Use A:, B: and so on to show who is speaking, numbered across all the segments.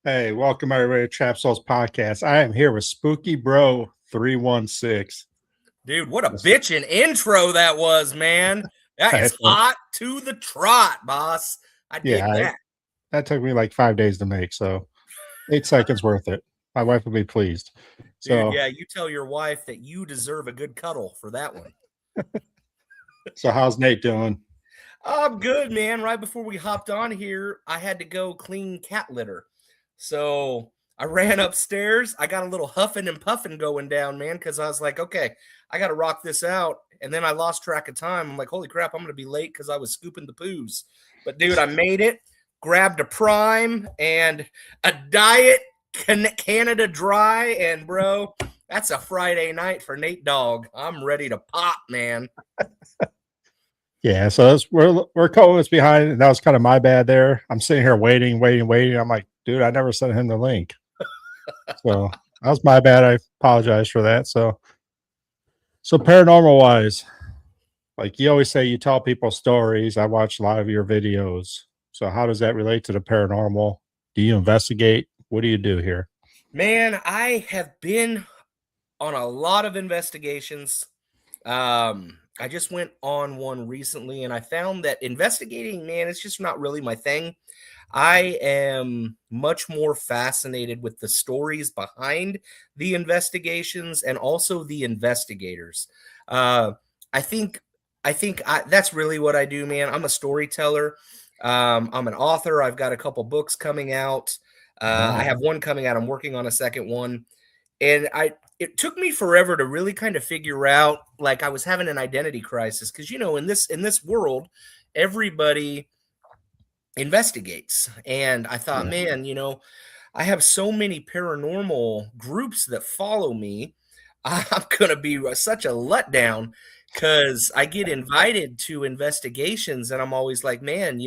A: Hey, welcome everybody to Trap Souls Podcast. I am here with Spooky Bro 316.
B: Dude, what a
A: Yes.
B: bitchin' intro that was, man. That is hot to the trot, boss. I dig
A: Yeah,
B: that.
A: that took me like 5 days to make, so 8 seconds worth it. My wife will be pleased.
B: Dude,
A: So,
B: yeah, you tell your wife that you deserve a good cuddle for that one.
A: so how's Nate doing?
B: I'm good, man. Right before we hopped on here, I had to go clean cat litter. So I ran upstairs. I got a little huffing and puffing going down, man, because I was like, okay, I got to rock this out. And then I lost track of time. I'm like, holy crap, I'm going to be late because I was scooping the poos. But dude, I made it, grabbed a Prime and a Diet Canada Dry. And bro, that's a Friday night for Nate Dogg. I'm ready to pop, man.
A: Yeah, so we're a couple minutes behind, and that was kind of my bad there. I'm sitting here waiting. I'm like, dude, I never sent him the link. So that was my bad. I apologize for that. So paranormal wise, like you always say, you tell people stories. I watch a lot of your videos. So how does that relate to the paranormal? Do you investigate? What do you do here?
B: Man, I have been on a lot of investigations. I just went on one recently and I found that investigating, man, it's just not really my thing. I am much more fascinated with the stories behind the investigations and also the investigators. Uh, I think that's really what I do, man. I'm a storyteller. I'm an author. I've got a couple books coming out. I
A: Wow.
B: have one coming out. I'm working on a second one, and it took me forever to really kind of figure out, like, I was having an identity crisis because in this world, everybody investigates. And I thought,
A: Yeah.
B: man, I have so many paranormal groups that follow me. I'm going to be such a letdown because I get invited to investigations and I'm always like, man,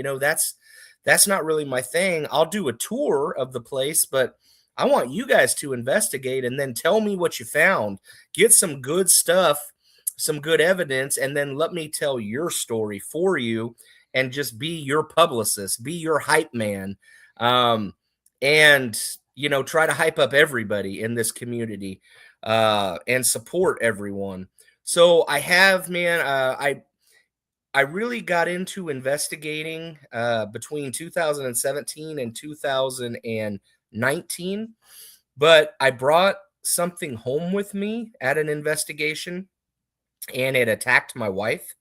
B: that's not really my thing. I'll do a tour of the place, but I want you guys to investigate and then tell me what you found. Get some good stuff, some good evidence, and then let me tell your story for you and just be your publicist, be your hype man. And try to hype up everybody in this community and support everyone. So I have, man, I really got into investigating between 2017 and 2019, but I brought something home with me at an investigation and it attacked my wife.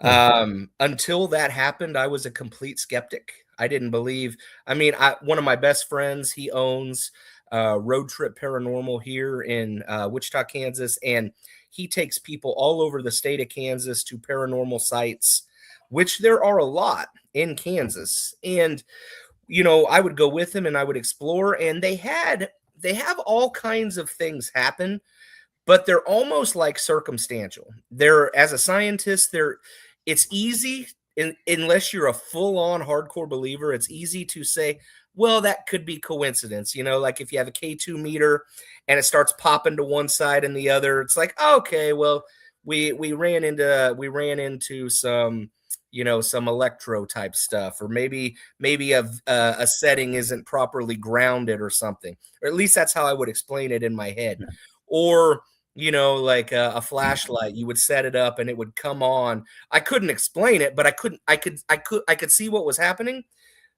A: Oh,
B: Until that happened, I was a complete skeptic. I didn't believe. I mean, one of my best friends, he owns Road Trip Paranormal here in Wichita, Kansas, and he takes people all over the state of Kansas to paranormal sites, which there are a lot in Kansas. And I would go with him and I would explore, and they have all kinds of things happen, but they're almost like circumstantial. They're as a scientist, it's easy unless you're a full-on hardcore believer, it's easy to say, well, that could be coincidence. Like if you have a K2 meter and it starts popping to one side and the other, it's like, okay, well, we ran into some electro type stuff, or maybe a setting isn't properly grounded or something, or at least that's how I would explain it in my head.
A: yeah.
B: Or like a flashlight, you would set it up and it would come on. I couldn't explain it, but I could see what was happening,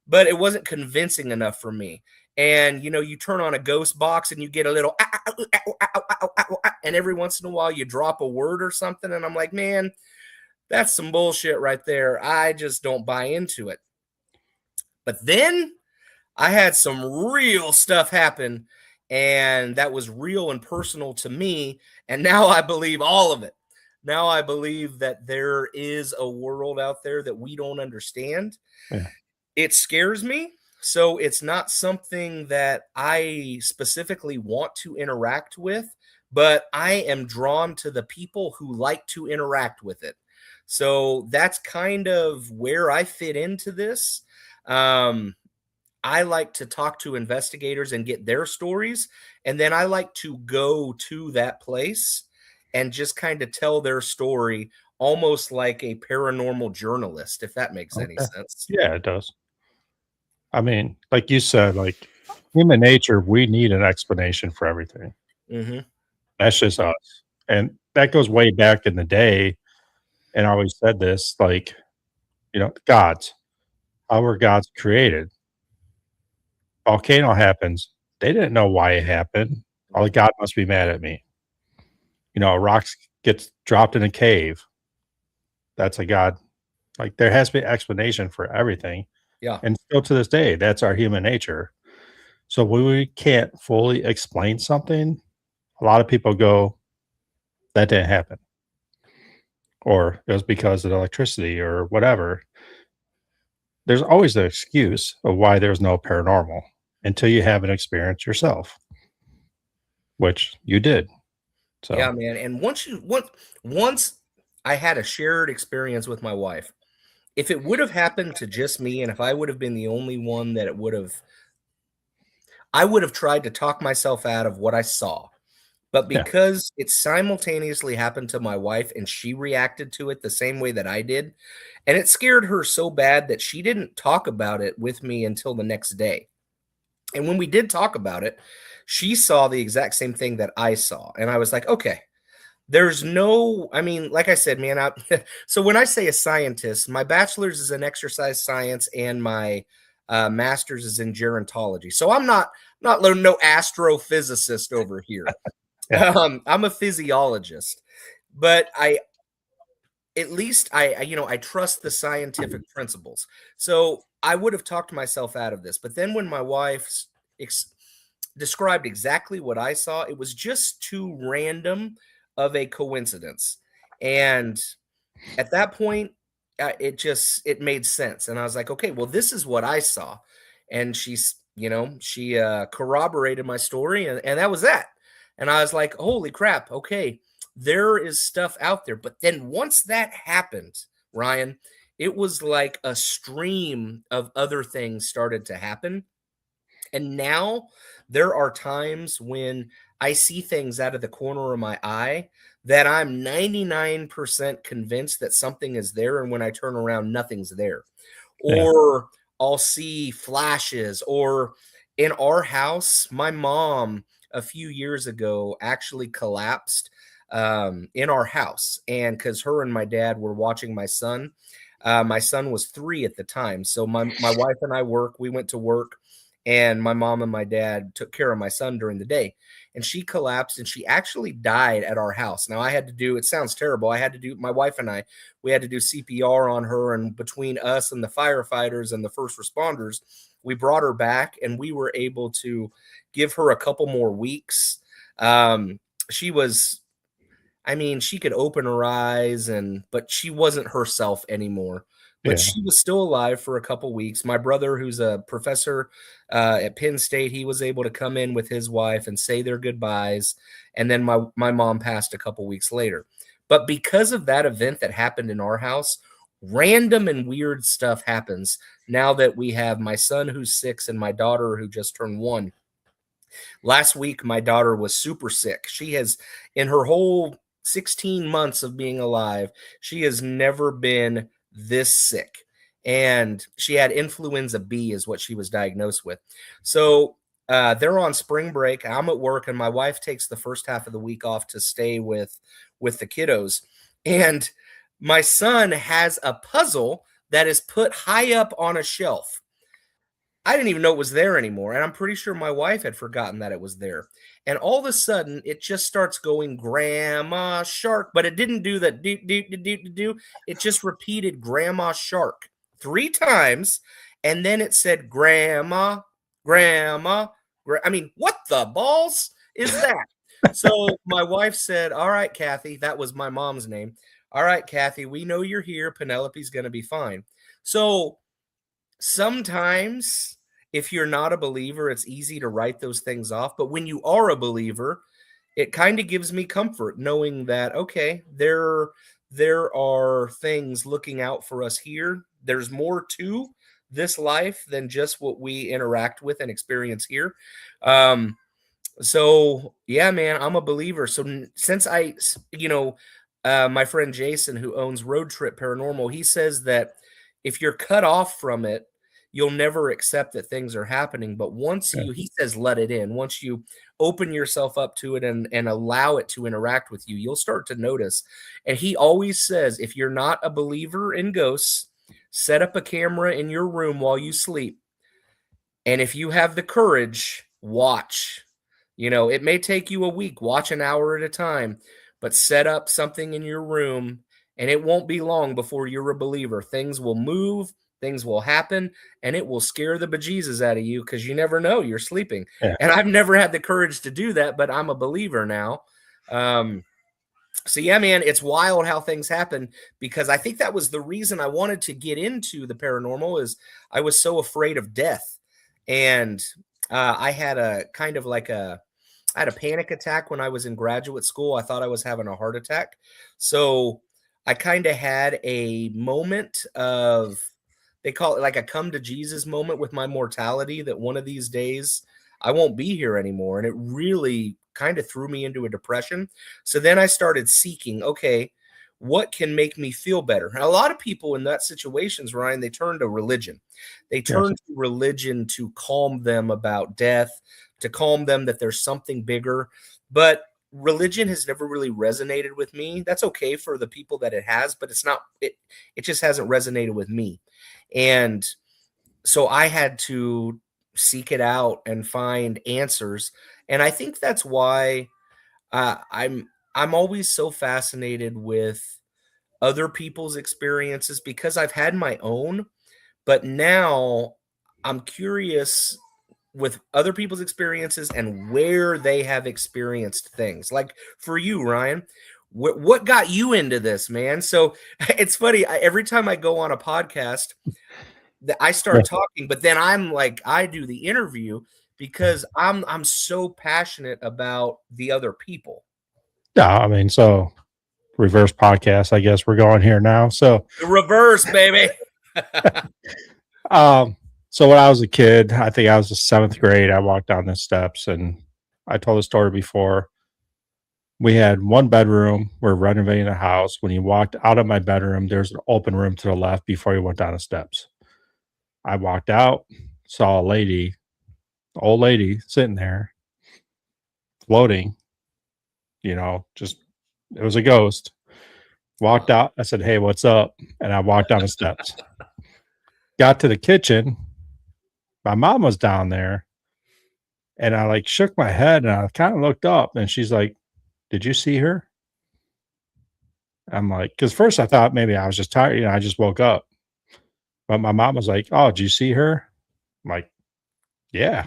B: but it wasn't convincing enough for me. And you turn on a ghost box and you get a little and every once in a while you drop a word or something, and I'm like, man, that's some bullshit right there. I just don't buy into it. But then I had some real stuff happen, and that was real and personal to me. And now I believe all of it. Now I believe that there is a world out there that we don't understand.
A: Yeah.
B: It scares me. So it's not something that I specifically want to interact with, but I am drawn to the people who like to interact with it. So that's kind of where I fit into this. Um, I like to talk to investigators and get their stories. And then I like to go to that place and just kind of tell their story almost like a paranormal journalist, if that makes any
A: Okay.
B: sense.
A: Yeah, it does. I mean, like you said, like Human nature, we need an explanation for everything.
B: Hmm.
A: That's just us. And that goes way back in the day. And I always said this, like, gods, how were gods created? Volcano happens. They didn't know why it happened. Oh, God must be mad at me. A rock gets dropped in a cave. That's a god. Like, there has to be an explanation for everything.
B: Yeah.
A: And still to this day, that's our human nature. So when we can't fully explain something, a lot of people go, that didn't happen. Or it was because of the electricity or whatever. There's always the excuse of why there's no paranormal until you have an experience yourself, which you did. So
B: Yeah, man. And once I had a shared experience with my wife, if it would have happened to just me, and if I would have been the only one that it would have, I would have tried to talk myself out of what I saw. But
A: yeah,
B: because it simultaneously happened to my wife and she reacted to it the same way that I did, and it scared her so bad that she didn't talk about it with me until the next day. And when we did talk about it, she saw the exact same thing that I saw. And I was like, okay, there's no, I mean, like I said, man, so when I say a scientist, my bachelor's is in exercise science and my master's is in gerontology. So I'm not no astrophysicist over here.
A: yeah,
B: I'm a physiologist, but at least I trust the scientific principles. So I would have talked myself out of this. But then when my wife ex- described exactly what I saw, it was just too random of a coincidence. And at that point, it made sense. And I was like, okay, well, this is what I saw. And she corroborated my story, and that was that. And I was like, holy crap, okay, there is stuff out there. But then once that happened, Ryan, it was like a stream of other things started to happen. And now there are times when I see things out of the corner of my eye that I'm 99% convinced that something is there. And when I turn around, nothing's there.
A: yeah,
B: Or I'll see flashes. Or in our house, my mom a few years ago actually collapsed in our house. And because her and my dad were watching my son was 3 at the time. So my wife and I we went to work, and my mom and my dad took care of my son during the day. And she collapsed and she actually died at our house. Now I had to do, it sounds terrible. My wife and I, we had to do CPR on her. And between us and the firefighters and the first responders, we brought her back and we were able to give her a couple more weeks. She was, I mean, she could open her eyes but she wasn't herself anymore. But
A: yeah.
B: she was still alive for a couple weeks. My brother, who's a professor at Penn State, he was able to come in with his wife and say their goodbyes. And then my mom passed a couple weeks later. But because of that event that happened in our house, random and weird stuff happens now that we have my son who's 6 and my daughter who just turned 1. Last week, my daughter was super sick. She has, in her whole 16 months of being alive, she has never been this sick. And she had influenza B, is what she was diagnosed with. So they're on spring break. I'm at work, and my wife takes the first half of the week off to stay with the kiddos. And my son has a puzzle that is put high up on a shelf. I didn't even know it was there anymore, and I'm pretty sure my wife had forgotten that it was there. And all of a sudden, it just starts going Grandma Shark, but it didn't do that do do do do do. Do. It just repeated Grandma Shark 3 times, and then it said Grandma, Grandma. I mean, what the balls is that? So my wife said, "All right, Kathy," that was my mom's name. "All right, Kathy, we know you're here. Penelope's going to be fine." So sometimes if you're not a believer, it's easy to write those things off. But when you are a believer, it kind of gives me comfort knowing that, okay, there are things looking out for us here. There's more to this life than just what we interact with and experience here. Um, so yeah, man, I'm a believer. So since my friend Jason, who owns Road Trip Paranormal, he says that if you're cut off from it, you'll never accept that things are happening. But once
A: Yeah.
B: he says, let it in, once you open yourself up to it and allow it to interact with you, you'll start to notice. And he always says, if you're not a believer in ghosts, set up a camera in your room while you sleep. And if you have the courage, watch. It may take you a week, watch an hour at a time, but set up something in your room and it won't be long before you're a believer. Things will move, things will happen, and it will scare the bejesus out of you because you never know, you're sleeping.
A: Yeah.
B: And I've never had the courage to do that, but I'm a believer now. So yeah, man, it's wild how things happen, because I think that was the reason I wanted to get into the paranormal. Is I was so afraid of death. And I had a kind of like I had a panic attack when I was in graduate school. I thought I was having a heart attack. So I kind of had a moment of, they call it like a come to Jesus moment with my mortality, that one of these days I won't be here anymore. And it really kind of threw me into a depression. So then I started seeking, okay, what can make me feel better? And a lot of people in that situations, Ryan, they turn to religion. They turn to religion to calm them about death, to calm them that there's something bigger. But religion has never really resonated with me. That's okay for the people that it has, but it just hasn't resonated with me. And so I had to seek it out and find answers. And I think that's why I'm always so fascinated with other people's experiences, because I've had my own, but now I'm curious with other people's experiences and where they have experienced things. Like for you, Ryan, what got you into this, man? So it's funny. Every time I go on a podcast, I start talking, but then I'm like, I do the interview because I'm so passionate about the other people.
A: Yeah, I mean, so reverse podcast, I guess we're going here now. So
B: The reverse, baby.
A: So when I was a kid, I think I was in 7th grade, I walked down the steps, and I told the story before. We had one bedroom. We're renovating the house. When you walked out of my bedroom, there's an open room to the left before you went down the steps. I walked out, saw a lady, old lady sitting there floating, just, it was a ghost. Walked out. I said, "Hey, what's up?" And I walked down the steps. Got to the kitchen. My mom was down there, and I like shook my head and I kind of looked up, and she's like, "Did you see her?" I'm like, because first I thought maybe I was just tired, I just woke up. But my mom was like, "Oh, did you see her?" I'm like, "Yeah."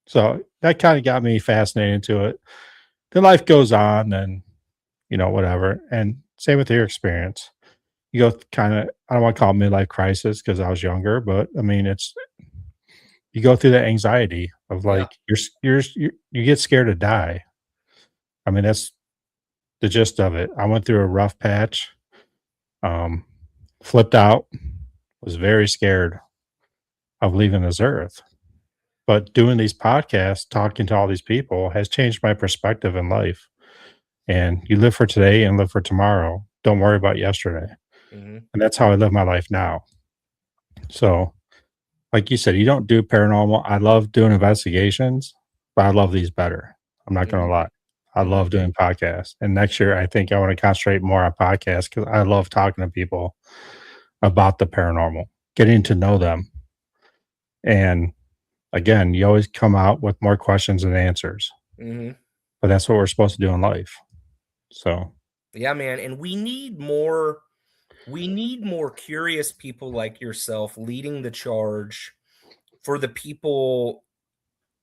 A: So that kind of got me fascinated into it. Then life goes on, and whatever. And same with your experience. You go kind of, I don't want to call it midlife crisis because I was younger, but I mean, you go through that anxiety of
B: Yeah.
A: like, you get scared to die. I mean, that's the gist of it. I went through a rough patch, um, flipped out, was very scared of leaving this earth. But doing these podcasts, talking to all these people has changed my perspective in life. And you live for today and live for tomorrow. Don't worry about yesterday.
B: Mhm.
A: And that's how I live my life now. So, like you said, you don't do paranormal. I love doing investigations, but I love these better. I'm not going
B: Mhm.
A: to lie. I
B: Mhm.
A: love doing podcasts. And next year, I think I want to concentrate more on podcasts because I love talking to people about the paranormal, getting to know them. And again, you always come out with more questions than answers,
B: Mhm.
A: but that's what we're supposed to do in life. So,
B: Yeah, man, and we need more curious people like yourself leading the charge for the people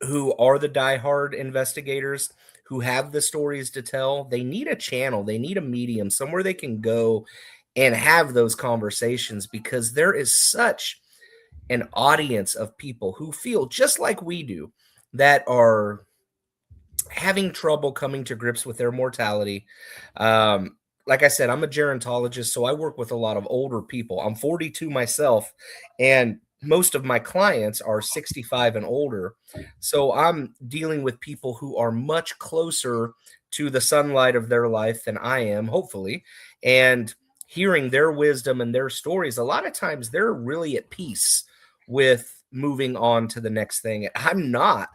B: who are the diehard investigators, who have the stories to tell. They need a channel, they need a medium, somewhere they can go and have those conversations, because there is such an audience of people who feel just like we do, that are having trouble coming to grips with their mortality. Like I said, I'm a gerontologist, so I work with a lot of older people. I'm 42 myself, and most of my clients are 65 and older. So I'm dealing with people who are much closer to the sunlight of their life than I am, hopefully. And hearing their wisdom and their stories, a lot of times they're really at peace with moving on to the next thing. I'm not,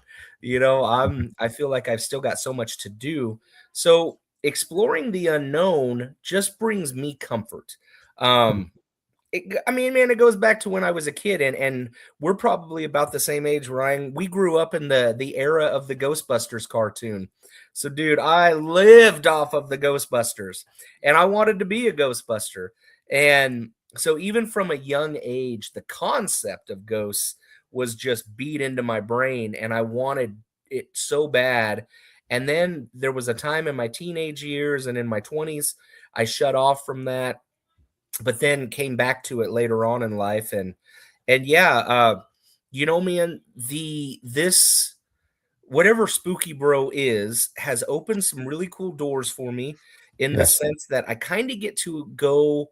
B: I feel like I've still got so much to do. So exploring the unknown just brings me comfort. Um, I mean, man, it goes back to when I was a kid, and we're probably about the same age, Ryan. We grew up in the era of the Ghostbusters cartoon. So, dude, I lived off of the Ghostbusters, and I wanted to be a Ghostbuster. And so, even from a young age, the concept of ghosts was just beat into my brain, and I wanted it so bad. And then there was a time in my teenage years and in my 20s, I shut off from that, but then came back to it later on in life. And yeah, man, the this whatever Spooky Bro is has opened some really cool doors for me, in the
A: Yes.
B: sense that I kind of get to go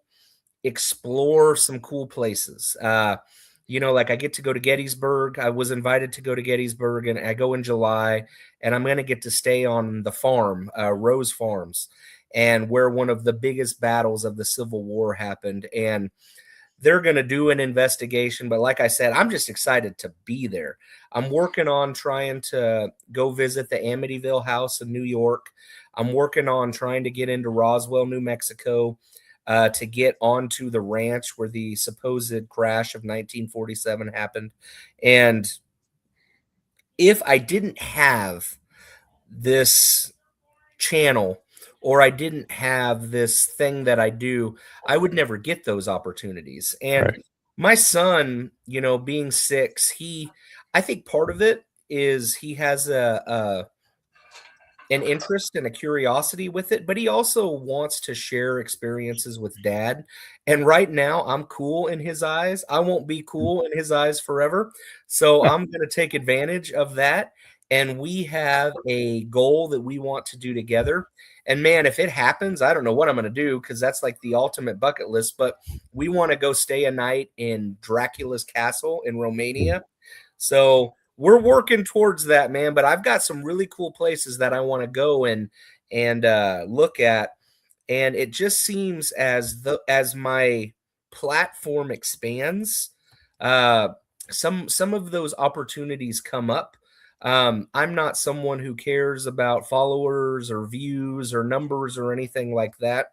B: explore some cool places. Like I get to go to Gettysburg. I was invited to go to Gettysburg, and I go in July, and I'm going to get to stay on the farm, Rose Farms, and where one of the biggest battles of the Civil War happened. And they're going to do an investigation. But like I said, I'm just excited to be there. I'm working on trying to go visit the Amityville house in New York. I'm working on trying to get into Roswell, New Mexico, to get onto the ranch where the supposed crash of 1947 happened. And if I didn't have this channel, or I didn't have this thing that I do, I would never get those opportunities. And
A: Right.
B: my son, being 6, I think part of it is he has an interest and a curiosity with it, but he also wants to share experiences with dad. And right now, I'm cool in his eyes. I won't be cool in his eyes forever. So I'm going to take advantage of that. And we have a goal that we want to do together. And man, if it happens, I don't know what I'm going to do, because that's like the ultimate bucket list. But we want to go stay a night in Dracula's castle in Romania. So we're working towards that, man. But I've got some really cool places that I want to go and look at. And it just seems as my platform expands, some of those opportunities come up. I'm not someone who cares about followers or views or numbers or anything like that.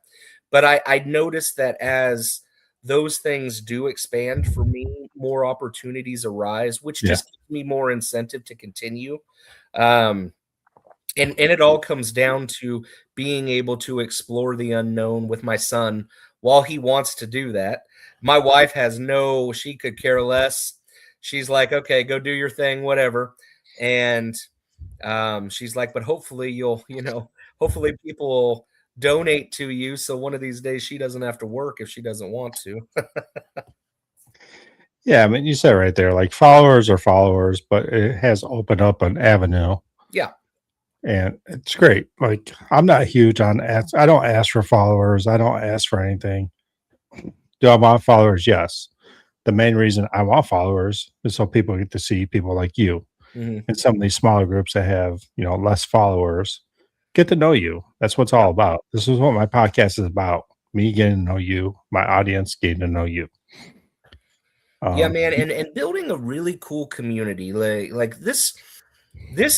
B: But I noticed that as those things do expand for me, more opportunities arise, which
A: Yeah.
B: just gives me more incentive to continue. And it all comes down to being able to explore the unknown with my son while he wants to do that. My wife she could care less. She's like, okay, go do your thing, whatever. And she's like, but hopefully hopefully people will donate to you, so one of these days she doesn't have to work if she doesn't want to.
A: Yeah. I mean, you said right there, like followers are followers, but it has opened up an avenue,
B: Yeah.
A: and it's great. Like, I'm not huge on ads. I don't ask for followers. I don't ask for anything. Do I want followers? Yes. The main reason I want followers is so people get to see people like you
B: Mhm.
A: and some of these smaller groups that have, less followers, get to know you. That's what it's all about. This is what my podcast is about. Me getting to know you, my audience getting to know you.
B: Yeah,
A: Um,
B: man, and building a really cool community, like this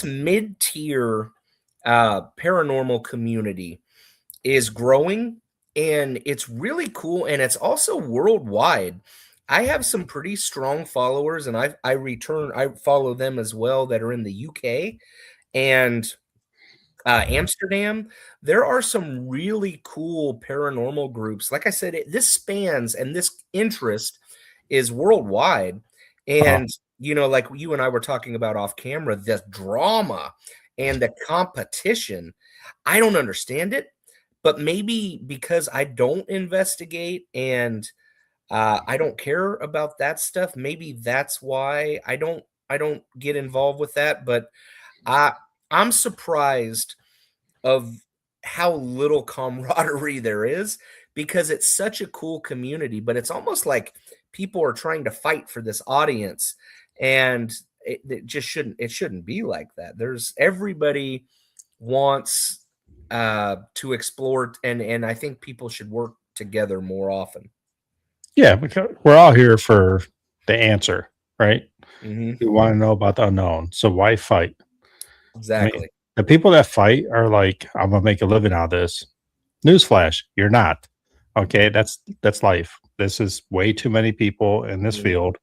B: mid-tier paranormal community is growing, and it's really cool, and it's also worldwide. I have some pretty strong followers, and I follow them as well, that are in the UK and Amsterdam. There are some really cool paranormal groups. Like I said, this spans, and this interest is worldwide.
A: uh,
B: And, like you and I were talking about off camera, the drama and the competition, I don't understand it. But maybe because I don't investigate, and I don't care about that stuff, maybe that's why I don't get involved with that. But I I'm surprised of how little camaraderie there is, because it's such a cool community, but it's almost like people are trying to fight for this audience. And it shouldn't be like that. There's everybody wants to explore, and I think people should work together more often.
A: yeah, because we're all here for the answer. right?
B: Hmm.
A: You want to know about the unknown. So why fight? I mean,
B: Exactly.
A: the people that fight are like, I'm gonna make a living out of this. Newsflash, you're not. Okay, that's life. This is way too many people in this
B: Mhm.
A: field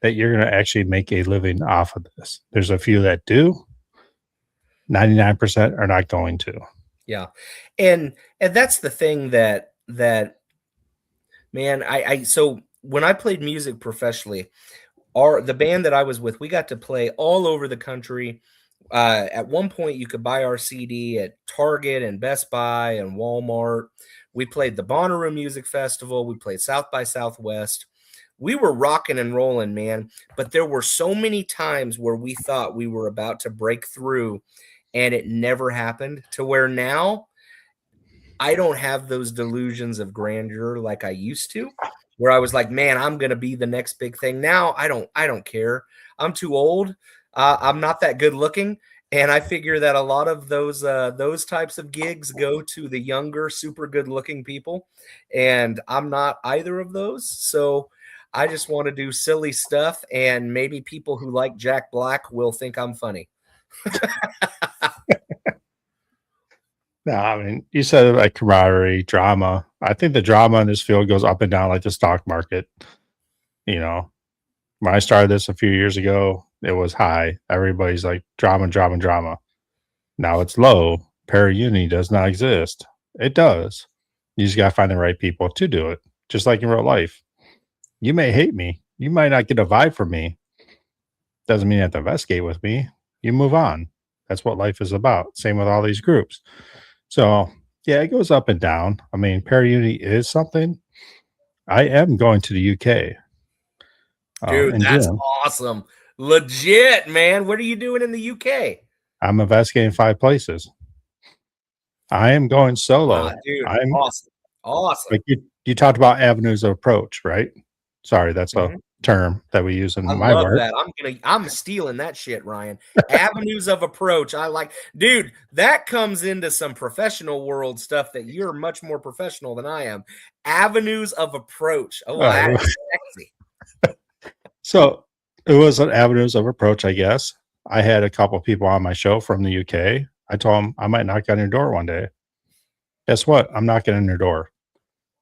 A: that you're gonna actually make a living off of this. There's a few that do, 99% are not going to.
B: Yeah. And that's the thing that man, I so when I played music professionally, the band that I was with, we got to play all over the country. At one point, you could buy our CD at Target and Best Buy and Walmart. We played the Bonnaroo Music Festival. We played South by Southwest. We were rocking and rolling, man. But there were so many times where we thought we were about to break through, and it never happened. To where now I don't have those delusions of grandeur like I used to, where I was like, "Man, I'm gonna be the next big thing." Now I don't care. I'm too old. I'm not that good looking, and I figure that a lot of those types of gigs go to the younger, super good looking people, and I'm not either of those. So I just want to do silly stuff, and maybe people who like Jack Black will think I'm funny.
A: No, I mean, you said like camaraderie, drama. I think the drama in this field goes up and down like the stock market. You know, when I started this a few years ago, it was high. Everybody's like drama, drama, drama. Now it's low. Para-uni does not exist. It does. You just got to find the right people to do it. Just like in real life. You may hate me. You might not get a vibe from me. Doesn't mean you have to investigate with me. You move on. That's what life is about. Same with all these groups. So, yeah, it goes up and down. I mean, para-uni is something. I am going to the UK
B: Dude,
A: in
B: that's
A: June.
B: awesome. Legit, man. What are you doing in the UK?
A: I'm investigating 5 places. I am going
B: Ah,
A: solo.
B: dude,
A: I'm
B: awesome. Awesome.
A: like you talked about avenues of approach, right? Sorry, that's a
B: Mhm.
A: term that we use
B: I
A: in my
B: love
A: work.
B: that. I'm stealing that shit, Ryan. Avenues of approach. I like, dude, that comes into some professional world stuff that you're much more professional than I am. Avenues of approach. Oh, that
A: Uh,
B: is sexy.
A: so it was an avenues of approach, I guess. I had a couple people on my show from the UK. I told them I might knock on your door one day. Guess what? I'm knocking on your door.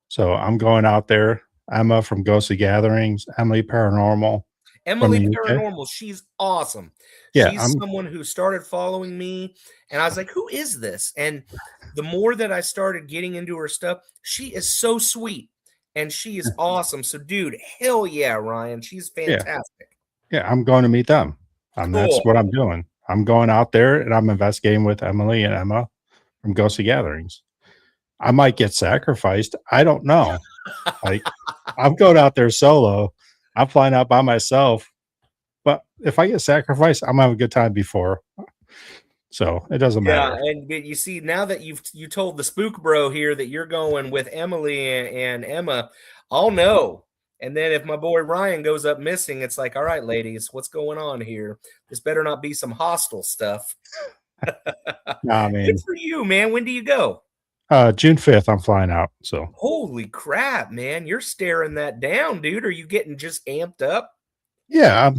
A: So I'm going out there. Emma from Ghostly Gatherings, Emily Paranormal from
B: Emily
A: the UK.
B: Paranormal, she's awesome.
A: Yeah,
B: She's
A: I'm
B: someone who started following me, and I was like, "Who is this?" And the more that I started getting into her stuff, she is so sweet and she is awesome. So, dude, hell yeah, Ryan, she's
A: yeah,
B: fantastic.
A: yeah, I'm going to meet them. That's
B: Cool.
A: what I'm doing. I'm going out there and I'm investigating with Emily and Emma from Ghostly Gatherings. I might get sacrificed. I don't know. Like I'm going out there solo. I'm flying out by myself. But if I get sacrificed, I'm having a good time before. So it doesn't
B: Yeah,
A: matter.
B: and but you see, now that you told the spook bro here that you're going with Emily and Emma, I'll know. And then if my boy Ryan goes up missing, it's like, all right, ladies, what's going on here? This better not be some hostile stuff.
A: No, I
B: Good
A: mean,
B: for you, man. When do you go?
A: June 5th, I'm flying out. So
B: Holy crap, man. You're staring that down, dude. Are you getting just amped up?
A: yeah,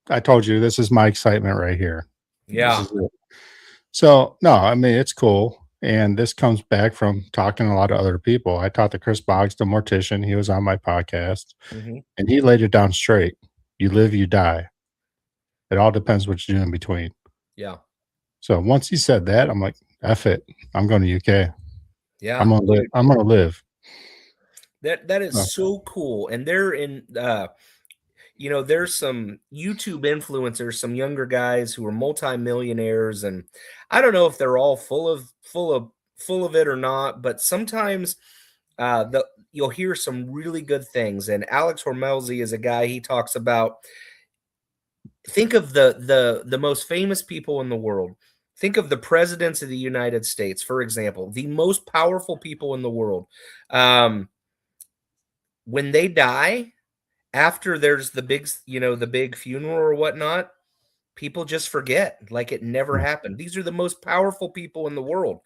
A: I told you this is my excitement right here. This
B: Yeah.
A: is it. So no, I mean it's cool. And this comes back from talking to a lot of other people. I talked to Chris Boggs, the mortician. He was on my podcast
B: Hmm.
A: and he laid it down straight. You live, you die. It all depends what you do in between.
B: Yeah.
A: So once he said that, I'm like, F it. I'm going to UK. I'm
B: Yeah.
A: gonna live. I'm gonna live.
B: That is
A: Uh,
B: so cool. And they're in there's some YouTube influencers, some younger guys who are multimillionaires, and I don't know if they're all full of it or not, but sometimes the you'll hear some really good things. And Alex Hormelzi is a guy, he talks about, think of the most famous people in the world. Think of the presidents of the United States, for example, the most powerful people in the world. Um, when they die, after there's the big funeral or whatnot, people just forget like it never
A: yeah.
B: happened. These are the most powerful people in the world.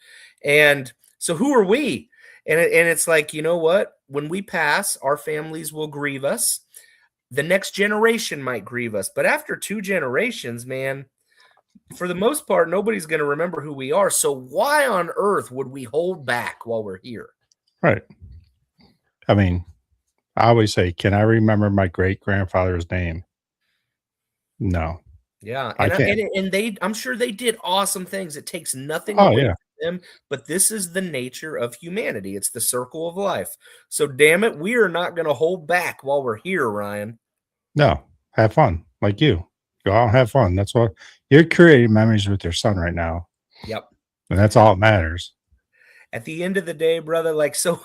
B: And so who are we? And it's like, you know what? When we pass, our families will grieve us. the next generation might grieve us, but after 2 generations, man, for the most part, nobody's going to remember who we are. So why on earth would we hold back while we're here?
A: Right. I mean, I always say, can I remember my great grandfather's name? No,
B: Yeah,
A: I
B: and
A: can't.
B: I'm sure they did awesome things. It takes nothing
A: Oh
B: away
A: yeah.
B: from them, but this is the nature of humanity. It's the circle of life. So damn it, we are not going to hold back while we're here, Ryan.
A: No, have fun like you. Go out and have fun. That's what you're creating memories with your son right now.
B: Yep.
A: And that's all that matters.
B: At the end of the day, brother, like, so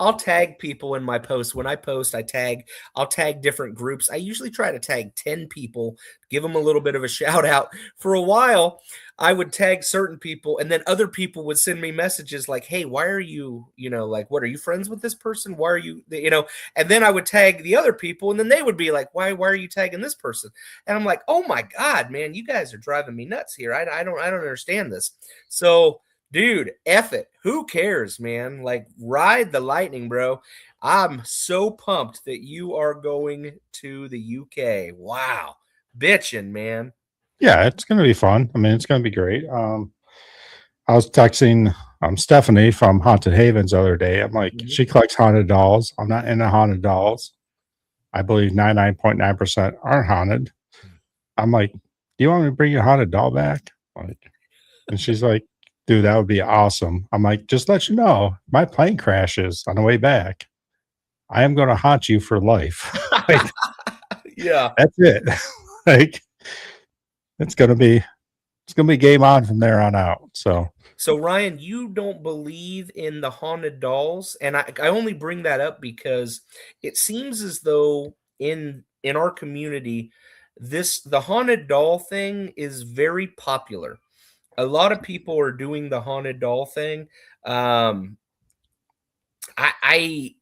B: I'll tag people in my posts. When I post, I'll tag different groups. I usually try to tag 10 people, give them a little bit of a shout out. For a while, I would tag certain people, and then other people would send me messages like, hey, why are you, like, what, are you friends with this person? Why are you, and then I would tag the other people, and then they would be like, why are you tagging this person? And I'm like, oh my God, man, you guys are driving me nuts here. I don't understand this. So, dude, F it. Who cares, man? Like, ride the lightning, bro. I'm so pumped that you are going to the UK. Wow. Bitching, man.
A: Yeah, it's gonna be fun. I mean, it's gonna be great. I was texting Stephanie from Haunted Havens the other day. I'm like,
B: Mhm.
A: she collects haunted dolls. I'm not into haunted dolls. I believe 99.9% aren't haunted. I'm like, do you want me to bring your haunted doll back? Like, and she's like, dude, that would be awesome. I'm like, just let you know, my plane crashes on the way back. I am going to haunt you for life. Like,
B: Yeah.
A: that's it. Like, it's gonna be game on from there on out. So
B: So, Ryan, you don't believe in the haunted dolls, and I only bring that up because it seems as though in our community, the haunted doll thing is very popular. A lot of people are doing the haunted doll thing. Um, I I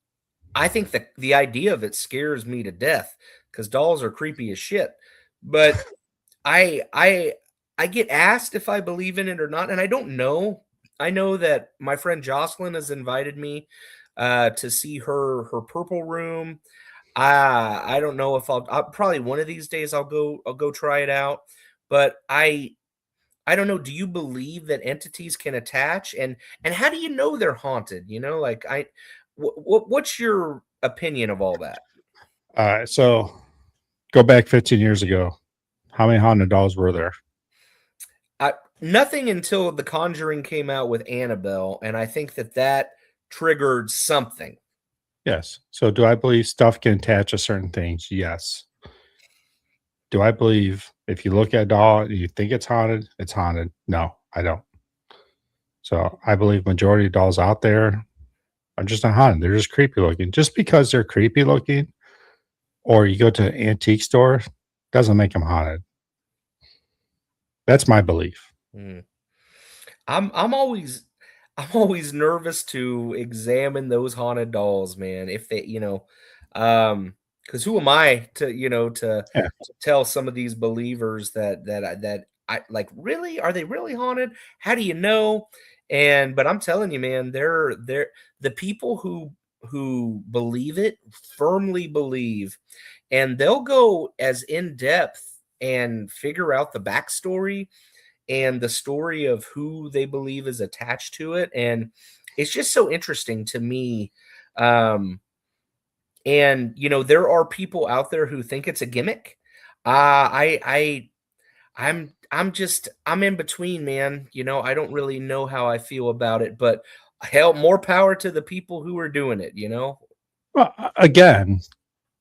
B: I think the idea of it scares me to death because dolls are creepy as shit. But I I I get asked if I believe in it or not, and I don't know. I know that my friend Jocelyn has invited me to see her purple room. I don't know if I'll probably one of these days I'll go try it out. But I don't know. Do you believe that entities can attach, and how do you know they're haunted? Like what's your opinion of all that?
A: so go back 15 years ago. How many haunted dolls were there?
B: I Nothing until The Conjuring came out with Annabelle, and I think that triggered something.
A: Yes. So do I believe stuff can attach to certain things? Yes. Do I believe if you look at a doll and you think it's haunted, it's haunted? No, I don't. So I believe majority of dolls out there are just not haunted. They're just creepy looking. Just because they're creepy looking, or you go to an antique store, doesn't make them haunted. That's my belief.
B: Mm. I'm always I'm always nervous to examine those haunted dolls, man. If they, because who am I to,
A: Yeah.
B: to tell some of these believers that I like, really, are they really haunted? How do you know? But I'm telling you, man, they're the people who believe it, firmly believe, and they'll go as in depth and figure out the backstory and the story of who they believe is attached to it. And it's just so interesting to me. And there are people out there who think it's a gimmick. I'm in between, man. I don't really know how I feel about it, but hell, more power to the people who are doing it.
A: Well, again,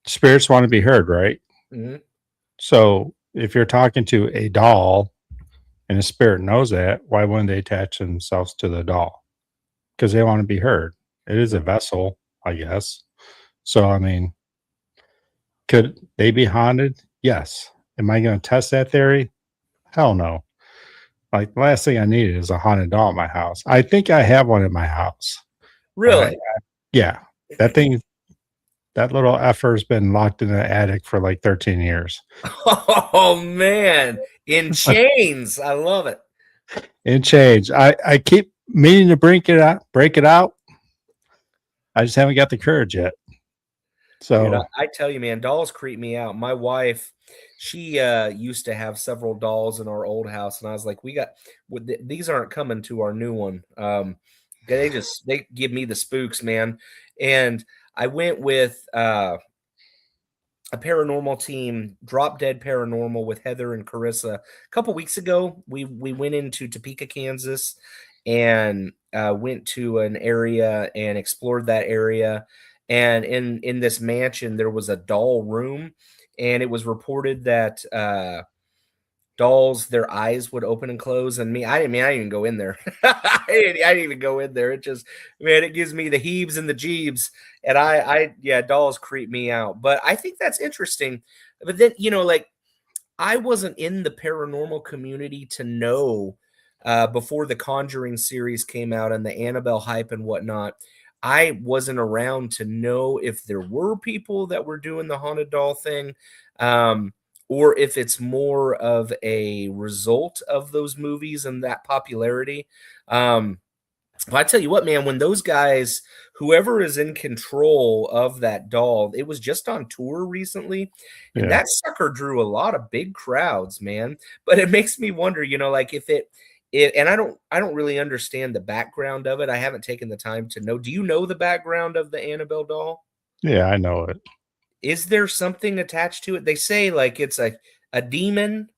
A: spirits want to be heard, right?
B: Mhm.
A: So if you're talking to a doll and a spirit knows that, why wouldn't they attach themselves to the doll? Because they want to be heard. It is a vessel, I guess. So, I mean, could they be haunted? Yes. Am I going to test that theory? Hell no. Like, the last thing I needed is a haunted doll in my house. I think I have one in my house. Uh,
B: Really?
A: yeah. That thing, that little effer has been locked in the attic for like 13 years.
B: Oh man, in chains. I love it.
A: In change. I keep meaning to break it out. I just haven't got the courage yet.
B: Dude,
A: So
B: I tell you, man, dolls creep me out. My wife, she used to have several dolls in our old house, and I was like, these aren't coming to our new one. They give me the spooks, man. And I went with a paranormal team, Drop Dead Paranormal with Heather and Carissa. A couple weeks ago, we went into Topeka, Kansas, and went to an area and explored that area. And in this mansion, there was a doll room, and it was reported that dolls, their eyes would open and close. And I didn't even go in there. I didn't even go in there. It just, man, it gives me the heaves and the jeebs. And yeah, dolls creep me out. But I think that's interesting. But then, like, I wasn't in the paranormal community to know before the Conjuring series came out and the Annabelle hype and whatnot. I wasn't around to know if there were people that were doing the haunted doll thing. Or if it's more of a result of those movies and that popularity. But I tell you what, man, when those guys, whoever is in control of that doll, it was just on tour recently, and
A: yeah.
B: that sucker drew a lot of big crowds, man. But it makes me wonder, like and I don't really understand the background of it. I haven't taken the time to know. Do you know the background of the Annabelle doll?
A: Yeah, I know it.
B: Is there something attached to it? They say like it's a demon.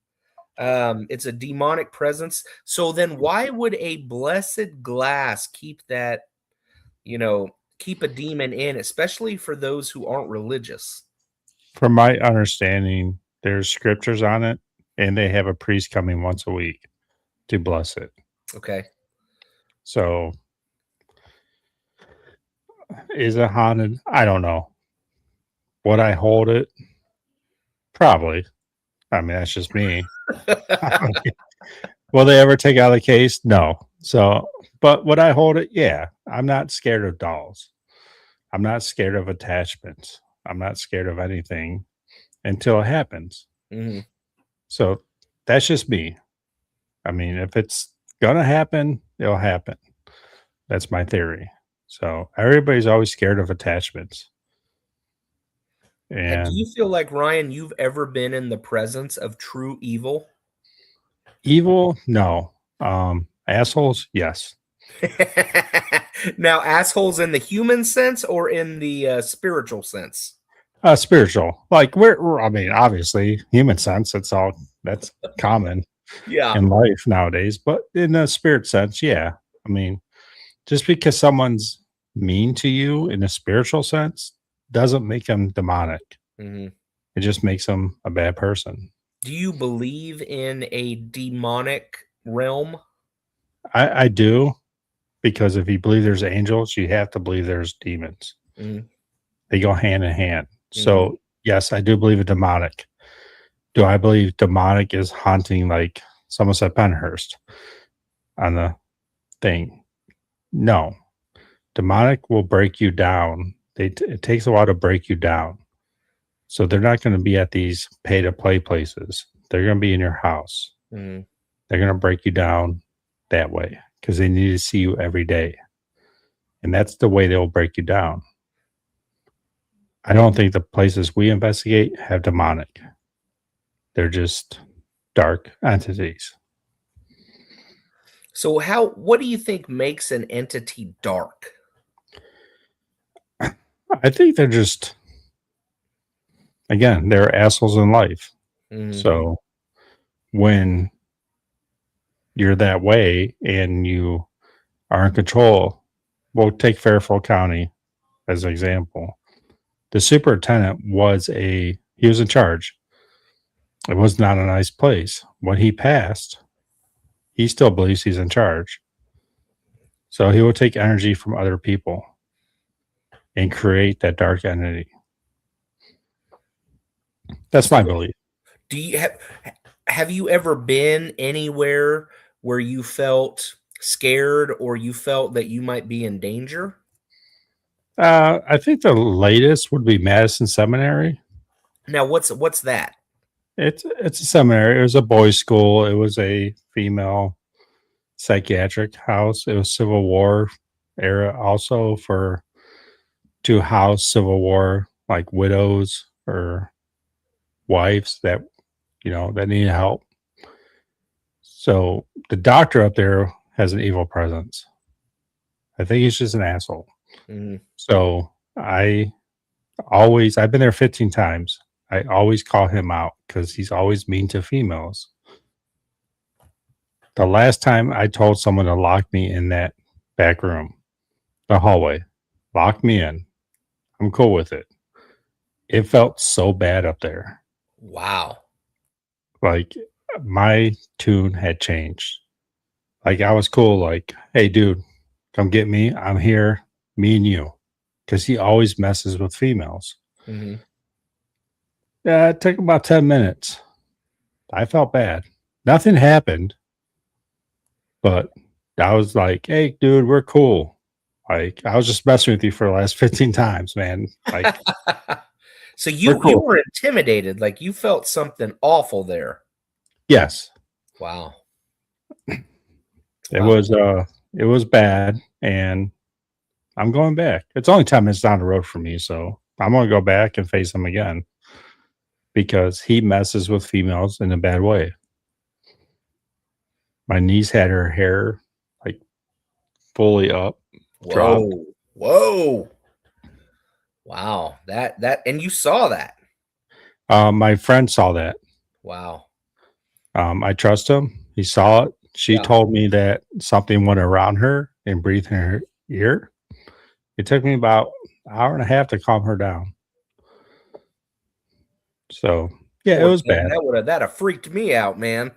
B: It's a demonic presence. So then why would a blessed glass keep that, keep a demon in, especially for those who aren't religious?
A: From my understanding, there's scriptures on it, and they have a priest coming once a week to bless it.
B: Okay.
A: So is it haunted? I don't know. Would I hold it? Probably. I mean, that's just me. Will they ever take out the case? No. So, but would I hold it? Yeah. I'm not scared of dolls. I'm not scared of attachments. I'm not scared of anything until it happens.
B: Mhm.
A: So that's just me. I mean, if it's gonna happen, it'll happen. That's my theory. So everybody's always scared of attachments.
B: Do
A: And
B: you feel like, Ryan, you've ever been in the presence of true evil?
A: evil, no. Assholes, yes.
B: Now, assholes in the human sense or in the spiritual sense?
A: Spiritual. Like I mean, obviously, human sense, that's common
B: Yeah.
A: in life nowadays. But in a spirit sense, yeah. I mean, just because someone's mean to you in a spiritual sense doesn't make them demonic.
B: Mhm.
A: It just makes them a bad person.
B: Do you believe in a demonic realm?
A: I do, because if you believe there's angels, you have to believe there's demons.
B: Mhm.
A: They go hand in hand.
B: Mhm.
A: So yes, I do believe in demonic. Do I believe demonic is haunting like Somerset Penhurst on the thing? No. Demonic will break you down. It takes a while to break you down. So they're not going to be at these pay to play places. They're going to be in your house.
B: Mhm.
A: They're going to break you down that way because they need to see you every day. And that's the way they'll break you down. I don't think the places we investigate have demonic. They're just dark entities.
B: So what do you think makes an entity dark?
A: I think they're just, again, they're assholes in life.
B: Mhm.
A: So when you're that way and you are in control, we'll take Fairfield County as an example. The superintendent he was in charge. It was not a nice place. When he passed, he still believes he's in charge. So he will take energy from other people and create that dark entity. That's my belief.
B: Do you have you ever been anywhere where you felt scared or you felt that you might be in danger?
A: I think the latest would be Madison Seminary.
B: Now, what's that?
A: It's a seminary. It was a boys' school. It was a female psychiatric house. It was Civil War era also to house Civil War like widows or wives that that need help. So the doctor up there has an evil presence. I think he's just an asshole.
B: Mhm.
A: So I've been there 15 times. I always call him out because he's always mean to females. The last time I told someone to lock me in that back room, the hallway, lock me in. I'm cool with it. It felt so bad up there.
B: Wow.
A: Like my tune had changed. Like I was cool. Like, hey, dude, come get me. I'm here. Me and you, because he always messes with females.
B: Mhm.
A: Yeah, it took about 10 minutes. I felt bad. Nothing happened, but I was like, hey, dude, we're cool. Like I was just messing with you for the last 15 times, man. Like
B: So
A: we're
B: you
A: cool.
B: were intimidated, like you felt something awful there.
A: Yes,
B: Wow.
A: it
B: Wow.
A: was bad, and I'm going back. It's only 10 minutes down the road for me, so I'm gonna go back and face him again because he messes with females in a bad way. My niece had her hair like fully up, dropped.
B: Whoa. Whoa. Wow. That and you saw that.
A: My friend saw that.
B: Wow.
A: I trust him. He saw it. She
B: Yeah.
A: told me that something went around her and breathed in her ear. It took me about an hour and a half to calm her down. So yeah, it
B: Poor
A: was
B: thing.
A: bad.
B: That would have freaked me out, man.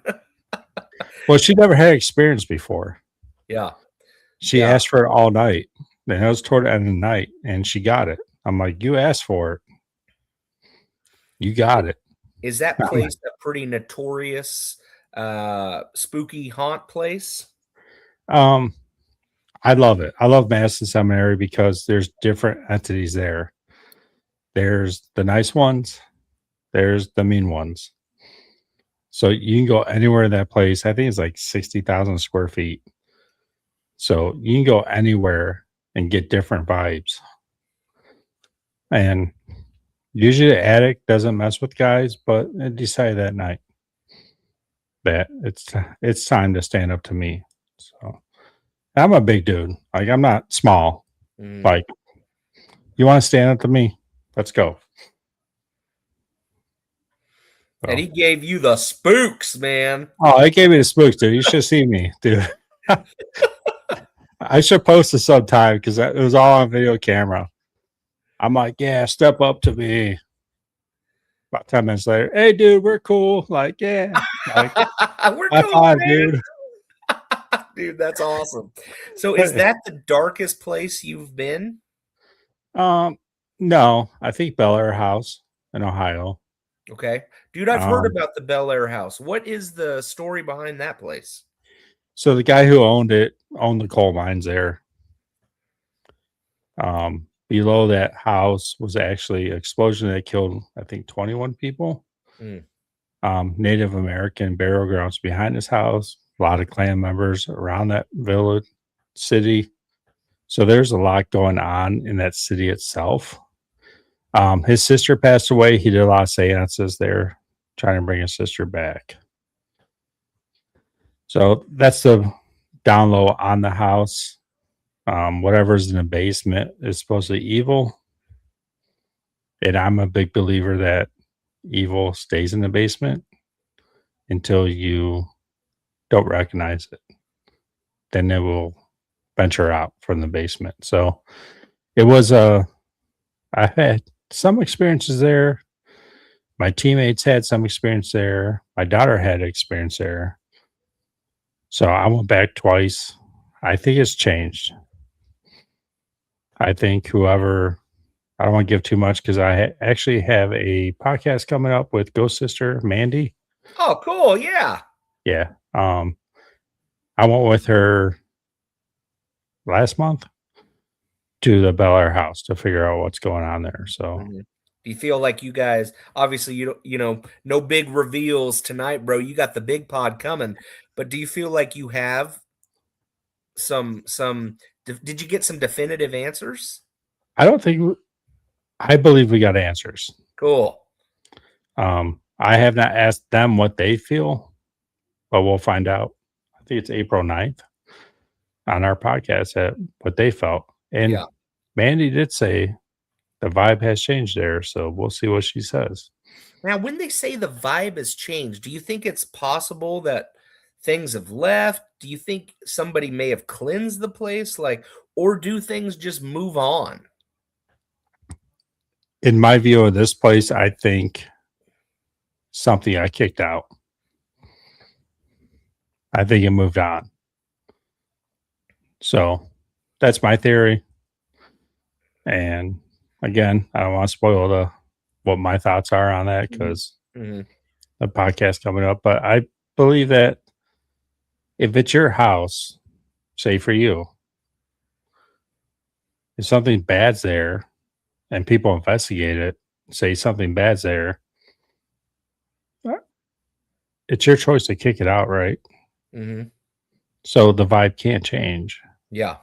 A: Well, she never had experience before.
B: Yeah.
A: She
B: Yeah.
A: asked for it all night. And it was toward the end of the night, and she got it. I'm like, you asked for it. You got it.
B: Is that place a pretty notorious spooky haunt place?
A: Um, I love it. I love Madison Seminary because there's different entities there. There's the nice ones, there's the mean ones. So you can go anywhere in that place. I think it's like 60,000 square feet. So you can go anywhere and get different vibes. And usually the attic doesn't mess with guys, but I decided that night that it's time to stand up to me. So I'm a big dude. Like I'm not small.
B: Mm.
A: Like you want to stand up to me? Let's go.
B: And
A: So,
B: he gave you the spooks, man.
A: oh, it gave me the spooks, dude. You should see me, dude. I should post it sometime because it was all on video camera. I'm like, yeah, step up to me. About 10 minutes later, hey, dude, we're cool. Like, yeah, like
B: We're
A: high
B: cool,
A: five,
B: man.
A: dude.
B: Dude, that's awesome. So is that the darkest place you've been?
A: um, no, I think Bel Air House in Ohio.
B: Okay. Dude, I've heard
A: Um,
B: about the Bel Air house. What is the story behind that place?
A: so the guy who owned it owned the coal mines there. Below that house was actually an explosion that killed, I think, 21 people.
B: Mm.
A: Native American burial grounds behind his house, a lot of clan members around that village, city. So there's a lot going on in that city itself. His sister passed away. He did a lot of seances there, trying to bring his sister back. So that's the down low on the house. Whatever's in the basement is supposedly evil. And I'm a big believer that evil stays in the basement until you don't recognize it. Then it will venture out from the basement. So it was I had some experiences there. My teammates had some experience there. My daughter had experience there. So I went back twice. I think it's changed. I think whoever I don't want to give too much because actually have a podcast coming up with Ghost Sister Mandy.
B: Oh, cool. Yeah.
A: Yeah. I went with her last month to the Bel Air house to figure out what's going on there. So
B: Mhm. Do you feel like you guys obviously you don't, no big reveals tonight, bro. You got the big pod coming, but do you feel like you have some did you get some definitive answers?
A: I don't think I believe we got answers.
B: Cool.
A: I have not asked them what they feel, but we'll find out. I think it's April 9th on our podcast at what they felt. And
B: Yeah.
A: Mandy did say the vibe has changed there, so we'll see what she says.
B: Now, when they say the vibe has changed, do you think it's possible that things have left? Do you think somebody may have cleansed the place? Like, or do things just move on?
A: In my view of this place, I think something I kicked out. I think it moved on. So that's my theory. And again, I don't want to spoil what my thoughts are on that because
B: Mm-hmm.
A: the podcast coming up. But I believe that if it's your house, say for you, if something bad's there and people investigate it, say something bad's there, it's your choice to kick it out, right?
B: Mm-hmm.
A: So the vibe can't change.
B: Yeah.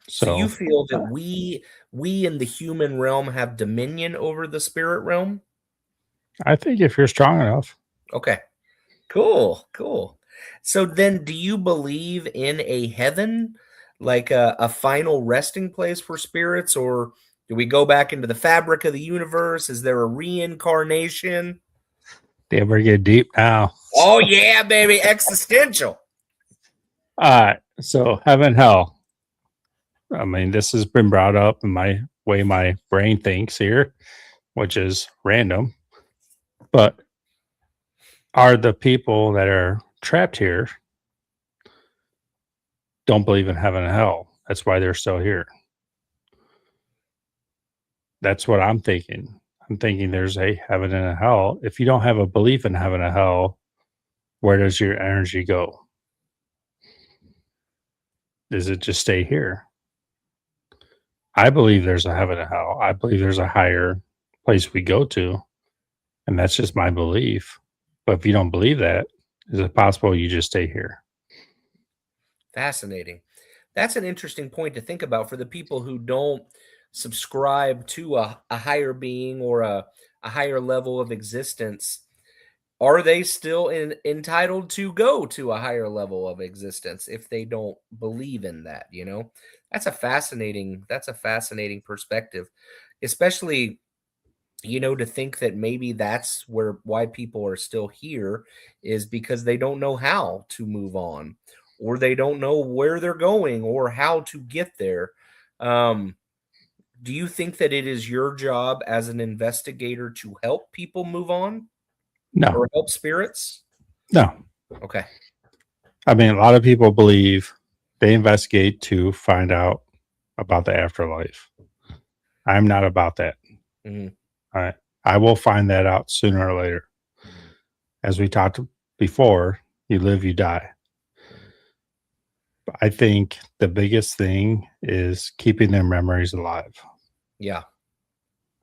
B: So
A: So
B: you feel that we in the human realm have dominion over the spirit realm?
A: I think if you're strong enough,
B: Okay. Cool. Cool. So then do you believe in a heaven, like a final resting place for spirits, or do we go back into the fabric of the universe? Is there a reincarnation?
A: they ever get deep now.
B: Oh yeah, baby, existential.
A: All right. So heaven, hell. I mean, this has been brought up in my way my brain thinks here, which is random. But are the people that are trapped here don't believe in heaven and hell? That's why they're still here. That's what I'm thinking. I'm thinking there's a heaven and a hell. If you don't have a belief in heaven and hell, where does your energy go? Does it just stay here? I believe there's a heaven and hell. I believe there's a higher place we go to. And that's just my belief. But if you don't believe that, is it possible you just stay here?
B: Fascinating. That's an interesting point to think about for the people who don't subscribe to a higher being or a higher level of existence. Are they still entitled to go to a higher level of existence if they don't believe in that? That's a fascinating perspective, especially to think that maybe that's why people are still here is because they don't know how to move on, or they don't know where they're going or how to get there. Um, do you think that it is your job as an investigator to help people move on
A: No,
B: or help spirits?
A: no.
B: Okay.
A: I mean, a lot of people believe they investigate to find out about the afterlife. I'm not about that.
B: Mhm.
A: I will find that out sooner or later. As we talked before, you live, you die. I think the biggest thing is keeping their memories alive.
B: Yeah.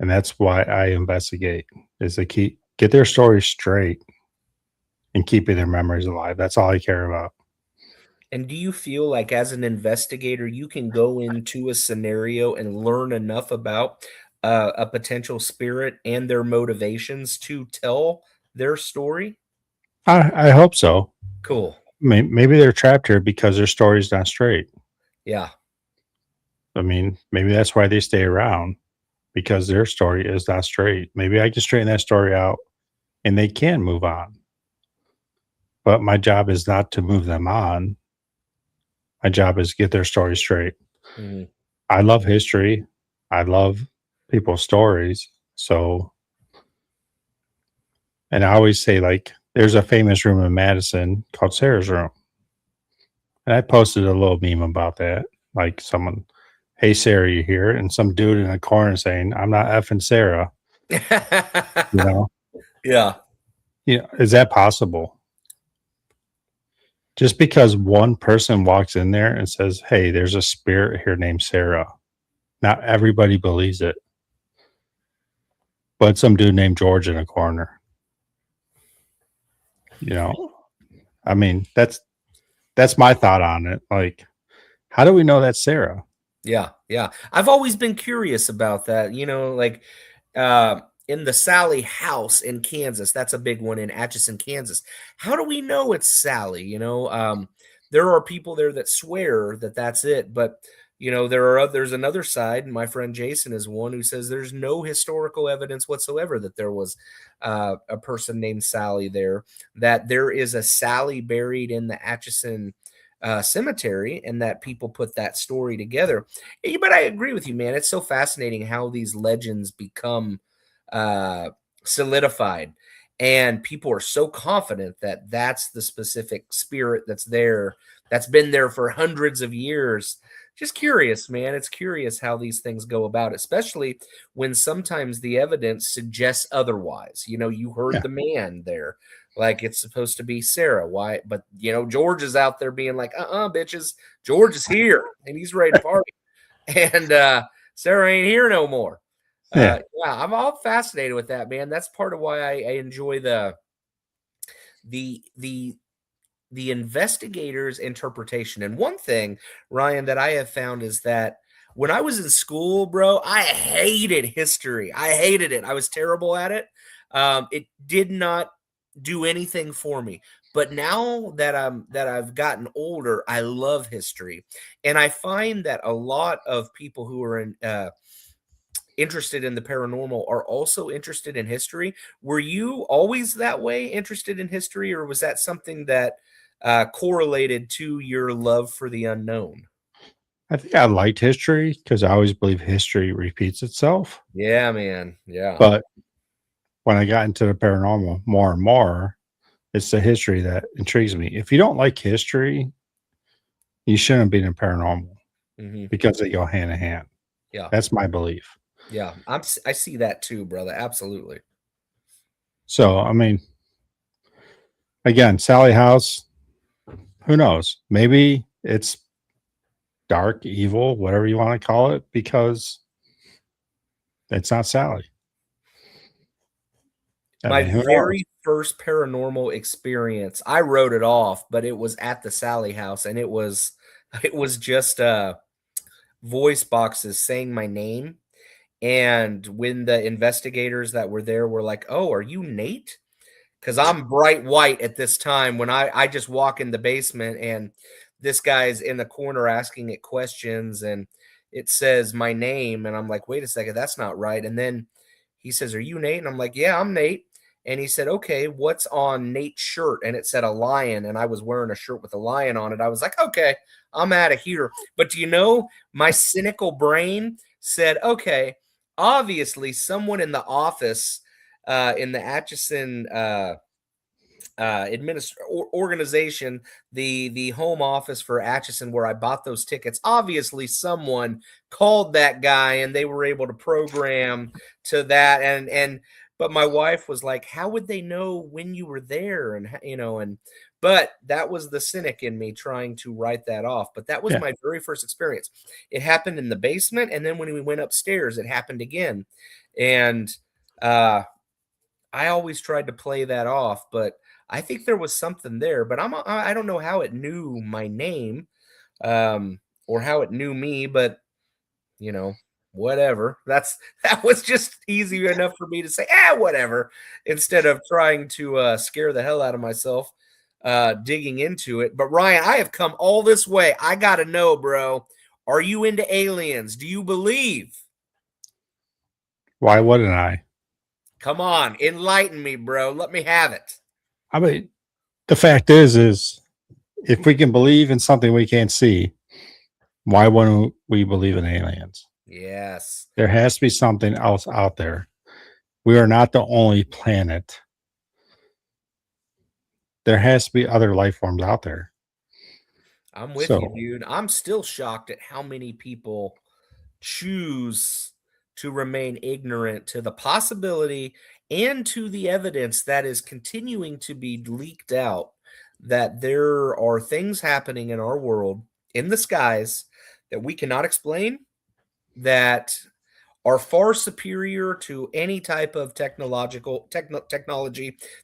A: And that's why I investigate is to get their stories straight and keeping their memories alive. That's all I care about.
B: And do you feel like as an investigator, you can go into a scenario and learn enough about a potential spirit and their motivations to tell their story?
A: I hope so.
B: Cool.
A: Maybe they're trapped here because their story's not straight.
B: Yeah.
A: I mean, maybe that's why they stay around because their story is not straight. Maybe I can straighten that story out and they can move on. But my job is not to move them on. My job is to get their story straight.
B: Mhm.
A: I love history. I love people's stories. So, and I always say, like, there's a famous room in Madison called Sarah's Room. And I posted a little meme about that. Like, someone, hey, Sarah, you here? And some dude in a corner saying, I'm not effing Sarah. You know,
B: Yeah.
A: is that possible? Just because one person walks in there and says, hey, there's a spirit here named Sarah, not everybody believes it. But some dude named George in a corner. I mean, that's my thought on it. Like, how do we know that's Sarah?
B: Yeah, yeah. I've always been curious about that, like, uh, in the Sally house in Kansas, that's a big one in Atchison, Kansas. How do we know it's Sally? There are people there that swear that that's it, but there's another side. And my friend Jason is one who says there's no historical evidence whatsoever that there was a person named Sally there. That there is a Sally buried in the Atchison cemetery, and that people put that story together. But I agree with you, man. It's so fascinating how these legends become uh, solidified, and people are so confident that that's the specific spirit that's there, that's been there for hundreds of years. Just curious, man. It's curious how these things go about, especially when sometimes the evidence suggests otherwise. You heard
A: Yeah.
B: the man there, like it's supposed to be Sarah. Why? But George is out there being like, bitches, George is here and he's ready to party. And Sarah ain't here no more.
A: Yeah.
B: Yeah, I'm all fascinated with that, man. That's part of why I enjoy the the the investigator's interpretation. And one thing, Ryan, that I have found is that when I was in school, bro, I hated history. I hated it. I was terrible at it. It did not do anything for me. But now that I've gotten older, I love history, and I find that a lot of people who are interested in the paranormal are also interested in history. Were you always that way, interested in history, or was that something that correlated to your love for the unknown?
A: I think I liked history because I always believe history repeats itself.
B: Yeah, man. Yeah.
A: But when I got into the paranormal more and more, it's the history that intrigues me. If you don't like history, you shouldn't be in paranormal
B: Hmm.
A: because they go hand in hand.
B: Yeah.
A: That's my belief.
B: Yeah. I see that too, brother. Absolutely.
A: So, I mean, again, Sally House, who knows? Maybe it's dark, evil, whatever you want to call it, because it's not Sally. I
B: My
A: mean, who knows?
B: very first paranormal experience, I wrote it off, but it was at the Sally house, and it was it was just voice boxes saying my name. And when the investigators that were there were like, "Oh, are you Nate?" Because I'm bright white at this time when I just walk in the basement and this guy's in the corner asking it questions, and it says my name, and I'm like, wait a second, that's not right. And then he says, "Are you Nate?" And I'm like, "Yeah, I'm Nate." And he said, "Okay, what's on Nate's shirt?" And it said a lion, and I was wearing a shirt with a lion on it. I was like, "Okay, I'm out of here." But do you know, my cynical brain said, "Okay, obviously someone in the office in the Atchison organization, the home office for Atchison, where I bought those tickets. Obviously, someone called that guy, and they were able to program to that. And but my wife was like, "How would they know when you were there?" And but that was the cynic in me trying to write that off. But that was
A: Yeah.
B: my very first experience. It happened in the basement, and then when we went upstairs, it happened again. And uh I always tried to play that off, but I think there was something there, but I don't know how it knew my name, or how it knew me, but you know, whatever. That was just easy enough for me to say, whatever, instead of trying to scare the hell out of myself digging into it. But Ryan, I have come all this way. I gotta know, bro. Are you into aliens? Do you believe?
A: Why wouldn't I?
B: Come on, enlighten me, bro. Let me have it.
A: I mean, the fact is if we can believe in something we can't see, why wouldn't we believe in aliens?
B: Yes.
A: There has to be something else out there. We are not the only planet. There has to be other life forms out there.
B: I'm with you,
A: So,
B: dude. I'm still shocked at how many people choose to remain ignorant to the possibility and to the evidence that is continuing to be leaked out, that there are things happening in our world, in the skies, that we cannot explain, that are far superior to any type of technology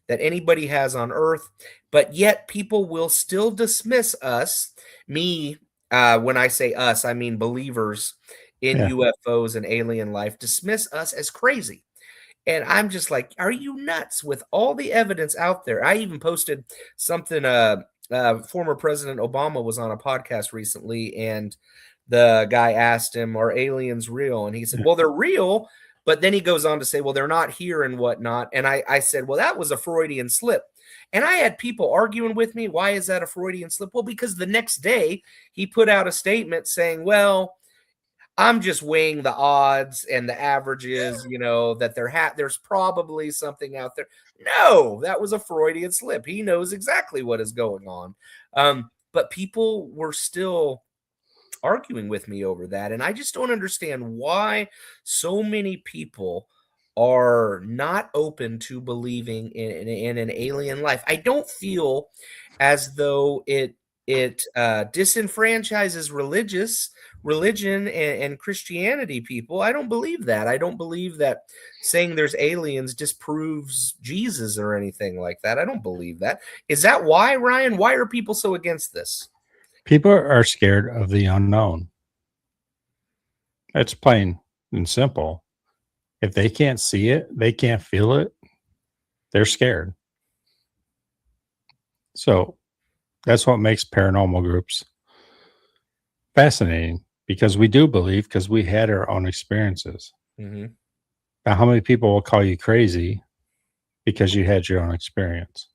B: that anybody has on earth, but yet people will still dismiss us, me when I say us, I mean believers in
A: Yeah.
B: UFOs and alien life, dismiss us as crazy. And I'm just like, are you nuts with all the evidence out there? I even posted something. Former President Obama was on a podcast recently, and the guy asked him, "Are aliens real?" And he said,
A: Yeah.
B: "Well, they're real." But then he goes on to say, "Well, they're not here and whatnot." And I said, "Well, that was a Freudian slip." And I had people arguing with me. Why is that a Freudian slip? Well, because the next day he put out a statement saying, "Well, I'm just weighing the odds and the averages, that there's probably something out there." No, that was a Freudian slip. He knows exactly what is going on. But people were still arguing with me over that. And I just don't understand why so many people are not open to believing in an alien life. I don't feel as though it disenfranchises religion and Christianity people. I don't believe that. I don't believe that saying there's aliens disproves Jesus or anything like that. I don't believe that. Is that why, Ryan? Why are people so against this?
A: People are scared of the unknown. It's plain and simple. If they can't see it, they can't feel it, they're scared. So that's what makes paranormal groups fascinating, because we do believe, because we had our own experiences.
B: Mhm.
A: Now, how many people will call you crazy because you had your own experience?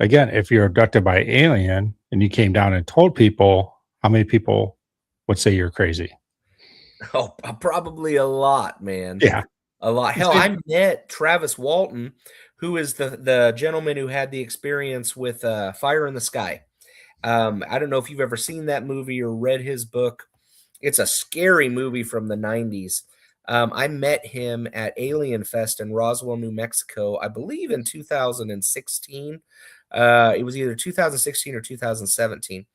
A: Again, if you're abducted by an alien and you came down and told people, how many people would say you're crazy?
B: Oh, probably a lot, man.
A: Yeah.
B: A lot. Hell, I met Travis Walton, who is the gentleman who had the experience with Fire in the Sky. I don't know if you've ever seen that movie or read his book. It's a scary movie from the 90s. I met him at Alien Fest in Roswell, New Mexico, I believe in 2016. It was either 2016 or 2017.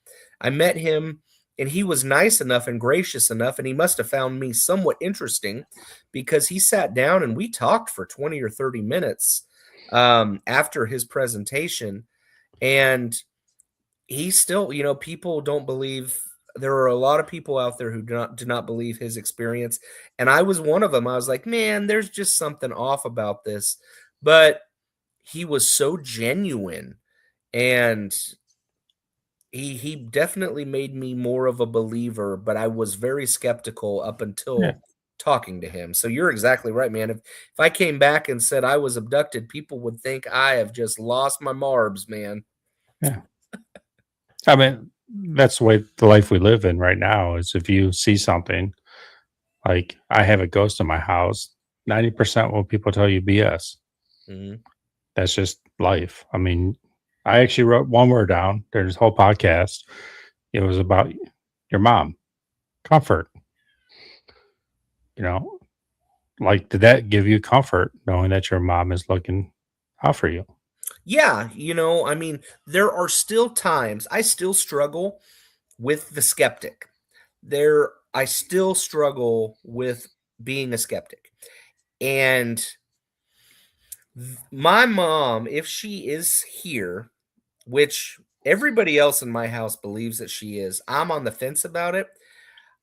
B: I met him, and he was nice enough and gracious enough, and he must have found me somewhat interesting, because he sat down and we talked for 20 or 30 minutes after his presentation. And he still, people don't believe. There are a lot of people out there who do not believe his experience, and I was one of them. I was like, man, there's just something off about this. But he was so genuine, and he definitely made me more of a believer, but I was very skeptical up
A: Yeah.
B: until talking to him. So you're exactly right, man. If I came back and said I was abducted, people would think I have just lost my marbs, man.
A: Yeah. I mean, that's the way the life we live in right now is, if you see something like I have a ghost in my house, 90% will people tell you BS.
B: Mhm.
A: That's just life. I mean, I actually wrote one word down. There's a whole podcast. It was about your mom, comfort. You know, like, did that give you comfort knowing that your mom is looking out for you?
B: Yeah, I mean, there are still times I still struggle with the skeptic. I still struggle with being a skeptic. And my mom, if she is here, which everybody else in my house believes that she is, I'm on the fence about it.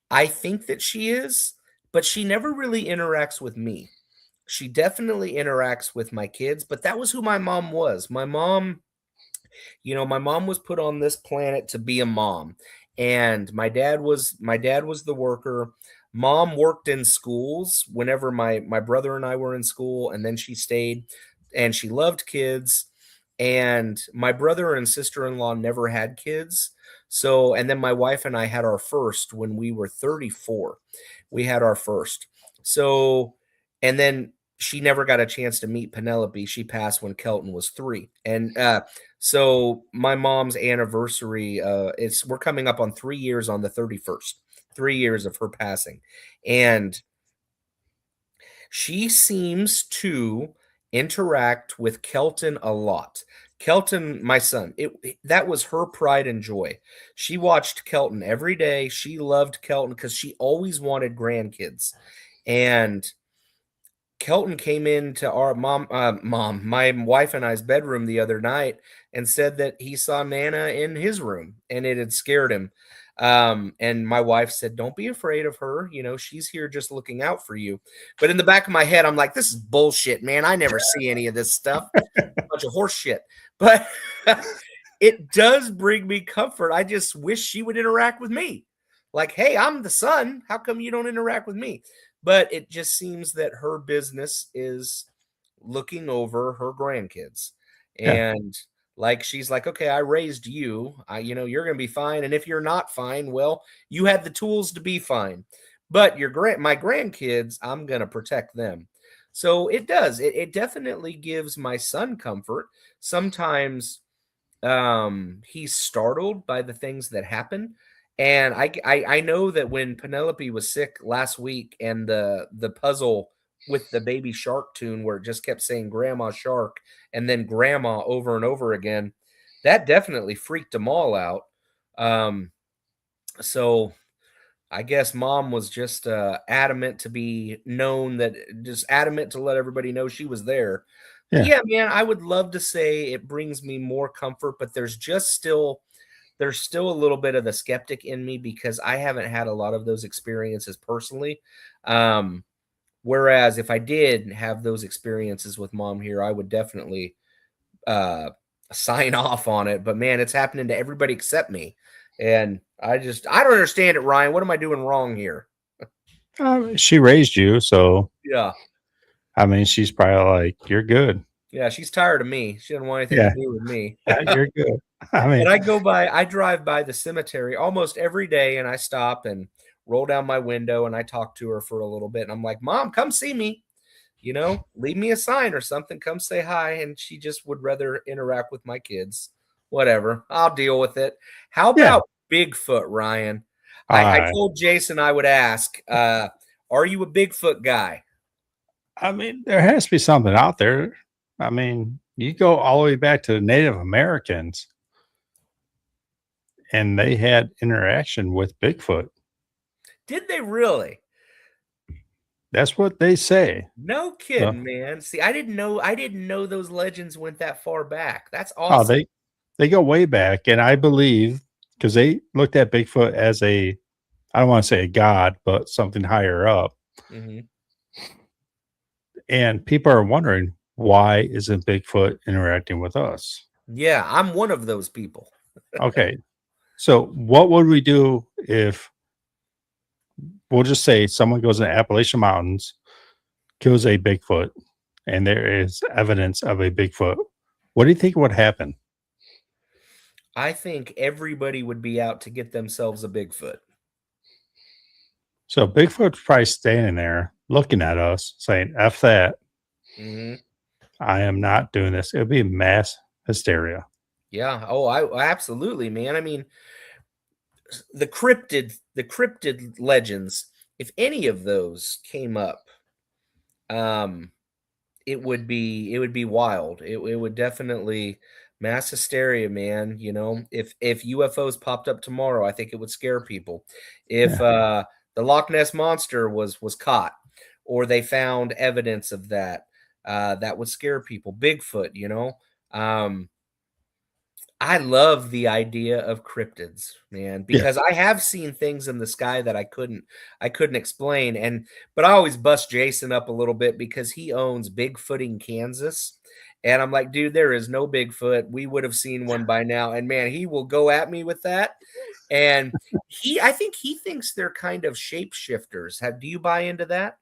B: I think that she is, but she never really interacts with me. She definitely interacts with my kids, but that was who my mom was. My mom was put on this planet to be a mom, and my dad was the worker. Mom worked in schools whenever my brother and I were in school, and then she stayed, and she loved kids. And my brother and sister-in-law never had kids. So, and then my wife and I had our first when we were 34. We had our first. So, and then she never got a chance to meet Penelope. She passed when Kelton was 3. And so my mom's anniversary, we're coming up on 3 years on the 31st. 3 years of her passing. And she seems to interact with Kelton a lot. Kelton, my son, that was her pride and joy. She watched Kelton every day. She loved Kelton because she always wanted grandkids. And Kelton came into our my wife and I's bedroom the other night and said that he saw Nana in his room and it had scared him. And my wife said, "Don't be afraid of her. You know, she's here just looking out for you." But in the back of my head, I'm like, this is bullshit, man. I never see any of this stuff. Bunch of horse shit. But it does bring me comfort. I just wish she would interact with me. Like, hey, I'm the son. How come you don't interact with me? But it just seems that her business is looking over her grandkids.
A: Yeah.
B: And like she's like, okay, I raised you. You're gonna be fine. And if you're not fine, well, you had the tools to be fine. But my grandkids, I'm gonna protect them. So it does. It definitely gives my son comfort. Sometimes he's startled by the things that happen. And I know that when Penelope was sick last week and the puzzle with the baby shark tune where it just kept saying grandma shark and then grandma over and over again, that definitely freaked them all out. So I guess mom was just adamant to be known, that just adamant to let everybody know she was there. But
A: Yeah.
B: yeah, man, I would love to say it brings me more comfort, but there's still a little bit of the skeptic in me because I haven't had a lot of those experiences personally. Whereas if I did have those experiences with mom here, I would definitely uh, sign off on it. But man, it's happening to everybody except me. And I don't understand it, Ryan. What am I doing wrong here?
A: She raised you, so
B: Yeah.
A: I mean, she's probably like, "You're good."
B: Yeah. She's tired of me. She doesn't want anything to
A: Yeah,
B: do with me.
A: you're good. I mean,
B: And I drive by the cemetery almost every day and I stop and roll down my window and I talk to her for a little bit. And I'm like, Mom, come see me. Leave me a sign or something. Come say hi. And she just would rather interact with my kids. Whatever. I'll deal with it. How
A: yeah.
B: about Bigfoot, Ryan? I
A: I
B: told Jason I would ask, are you a Bigfoot guy?
A: I mean, there has to be something out there. I mean, you go all the way back to the Native Americans, and they had interaction with Bigfoot.
B: Did they really?
A: That's what they say.
B: No
A: So,
B: kidding, man. See, I didn't know those legends went that far back. That's
A: oh,
B: awesome.
A: they go way back, and I believe because they looked at Bigfoot as a, I don't want to say a god, but something higher up.
B: Mhm.
A: And people are wondering, why isn't Bigfoot interacting with us?
B: Yeah, I'm one of those people.
A: Okay, so what would we do if, we'll just say, someone goes in the Appalachian Mountains, kills a Bigfoot, and there is evidence of a Bigfoot? What do you think would happen?
B: I think everybody would be out to get themselves a Bigfoot.
A: So Bigfoot's probably standing there looking at us saying, F that.
B: Mhm.
A: I am not doing this. It would be mass hysteria.
B: Yeah. Oh, I absolutely, man. I mean, the cryptid legends, if any of those came up, um, it would be wild. It would definitely mass hysteria, man. If UFOs popped up tomorrow, I think it would scare people. If
A: Yeah.
B: the Loch Ness monster was caught, or they found evidence of that, that would scare people. Bigfoot. Um, I love the idea of cryptids, man,
A: Yeah.
B: because I have seen things in the sky that I couldn't explain. But I always bust Jason up a little bit because he owns Bigfoot in Kansas. And I'm like, dude, there is no Bigfoot. We would have seen one by now. And man, he will go at me with that. And I think he thinks they're kind of shapeshifters. Do you buy into that?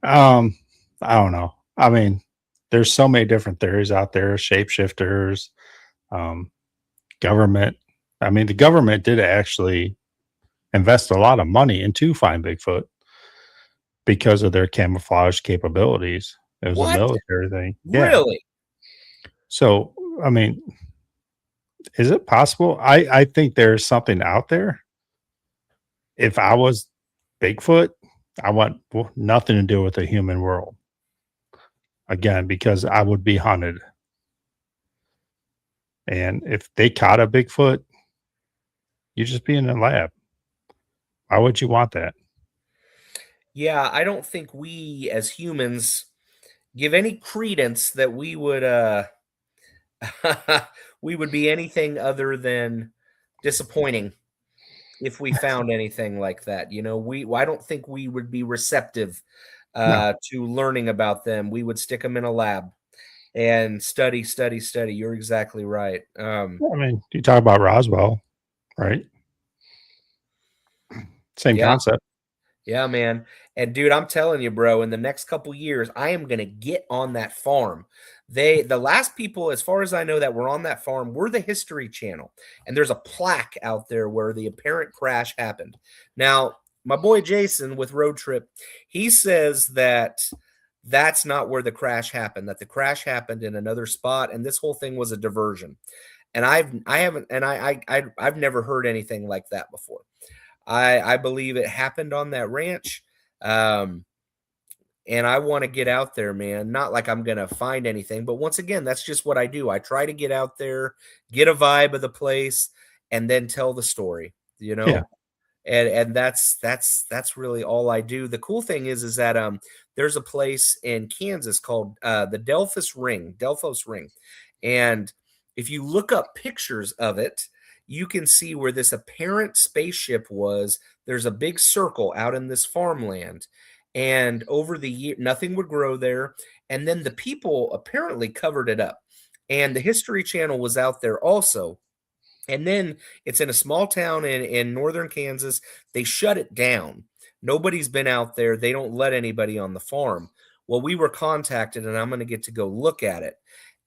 A: Um, I don't know. I mean, there's so many different theories out there, shapeshifters, um, government. I mean, the government did actually invest a lot of money into Find Bigfoot because of their camouflage capabilities. It was a
B: What?
A: military thing. Yeah.
B: Really?
A: So, I mean, is it possible? I think there's something out there. If I was Bigfoot, I want nothing to do with the human world again because I would be hunted. And if they caught a Bigfoot, you just be in a lab. Why would you want that?
B: Yeah, I don't think we as humans give any credence that we would we would be anything other than disappointing. if we found anything like that. You know, I don't think we would be receptive
A: No,
B: to learning about them. We would stick them in a lab and study, study, study. You're exactly right.
A: I mean, you talk about Roswell, right? Same
B: Yeah,
A: concept.
B: yeah, man. And dude, I'm telling you, bro, in the next couple years, I am gonna get on that farm. The last people, as far as I know, that were on that farm were the History Channel. And there's a plaque out there where the apparent crash happened. Now, my boy Jason with Road Trip, he says that that's not where the crash happened, that the crash happened in another spot, and this whole thing was a diversion. And I haven't and I've never heard anything like that before. I believe it happened on that ranch. Um, and I want to get out there, man. Not like I'm gonna find anything, but once again, that's just what I do. I try to get out there, get a vibe of the place, and then tell the story, you
A: Yeah.
B: know? And that's really all I do. The cool thing is that there's a place in Kansas called the Delphos Ring. And if you look up pictures of it, you can see where this apparent spaceship was. There's a big circle out in this farmland. And over the year, nothing would grow there. And then the people apparently covered it up. And the History Channel was out there also. And then it's in a small town in northern Kansas. They shut it down. Nobody's been out there. They don't let anybody on the farm. Well, we were contacted, and I'm going to get to go look at it.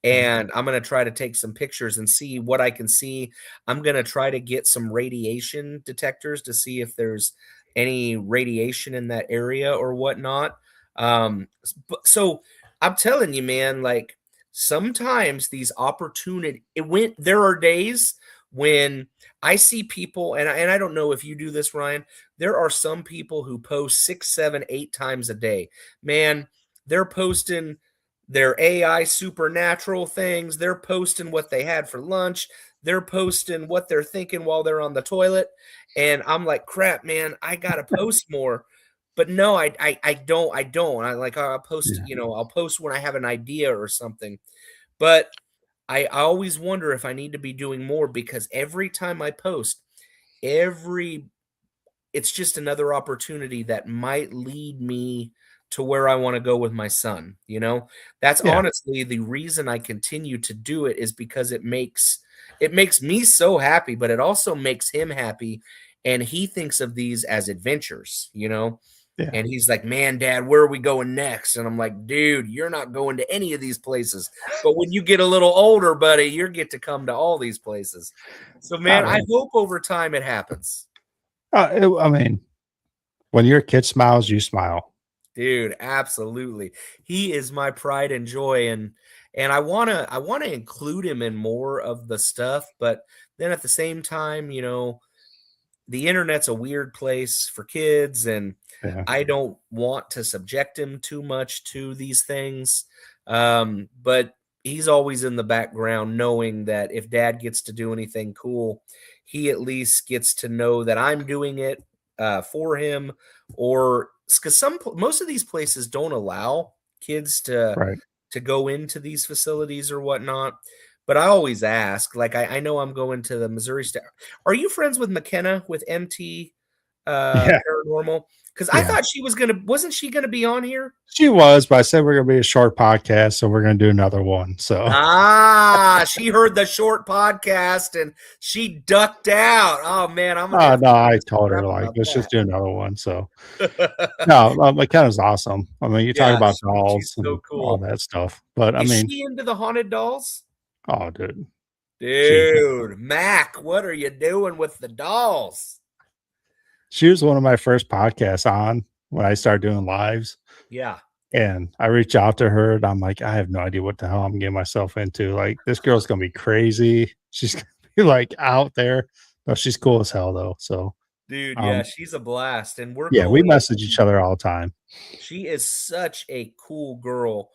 A: Right.
B: And I'm going to try to take some pictures and see what I can see. I'm going to try to get some radiation detectors to see if there's any radiation in that area or whatnot. So I'm telling you, man, like sometimes these there are days when I see people, and I don't know if you do this, Ryan. There are some people who post 6, 7, 8 times a day. Man, they're posting their AI supernatural things. They're posting what they had for lunch. They're posting what they're thinking while they're on the toilet. And I'm like, crap, man, I gotta post more. But no, I don't. I'll post,
A: Yeah.
B: I'll post when I have an idea or something. But I always wonder if I need to be doing more because every time I post, every it's just another opportunity that might lead me to where I want to go with my son, you know? That's
A: Yeah.
B: honestly the reason I continue to do it is because it makes me so happy, but it also makes him happy and he thinks of these as adventures, you know?
A: Yeah.
B: And he's like, "Man, Dad, where are we going next?" And I'm like, "Dude, you're not going to any of these places. But when you get a little older, buddy, you get to come to all these places." So,
A: I
B: man, I
A: mean,
B: hope over time it happens.
A: I mean, when your kid smiles, you smile.
B: Dude, absolutely. He is my pride and joy and I want to include him in more of the stuff, but then at the same time, the internet's a weird place for kids and
A: Yeah.
B: I don't want to subject him too much to these things. But he's always in the background knowing that if dad gets to do anything cool, he at least gets to know that I'm doing it for him or because most of these places don't allow kids to
A: Right.
B: go into these facilities or whatnot. But I always ask, like I know I'm going to the Missouri State. Are you friends with McKenna with MT
A: Yeah.
B: Paranormal? Because I
A: Yeah.
B: thought wasn't she gonna be on here?
A: She was, but I said we're gonna be a short podcast, so we're gonna do another one. So
B: Ah, she heard the short podcast and she ducked out. Oh man, I'm gonna
A: oh
B: have
A: no,
B: to
A: I
B: give some
A: told her
B: crap
A: like
B: about
A: let's just
B: that.
A: do another one. So no, McKenna's awesome. I mean, you talk
B: Yeah,
A: about
B: she's
A: dolls
B: so
A: and all
B: cool.
A: that stuff, but I
B: Is
A: mean,
B: she into the haunted dolls?
A: oh dude, she
B: Dude, Mac, what are you doing with the dolls?
A: she was one of my first podcasts on when I started doing lives.
B: Yeah.
A: And I reach out to her and I'm like, I have no idea what the hell I'm getting myself into. Like, this girl's gonna be crazy. She's gonna be like out there. No, she's cool as hell though. So
B: Dude, yeah,
A: um
B: she's a blast, and we're
A: yeah, we
B: going
A: message each other all the time.
B: she is such a cool girl.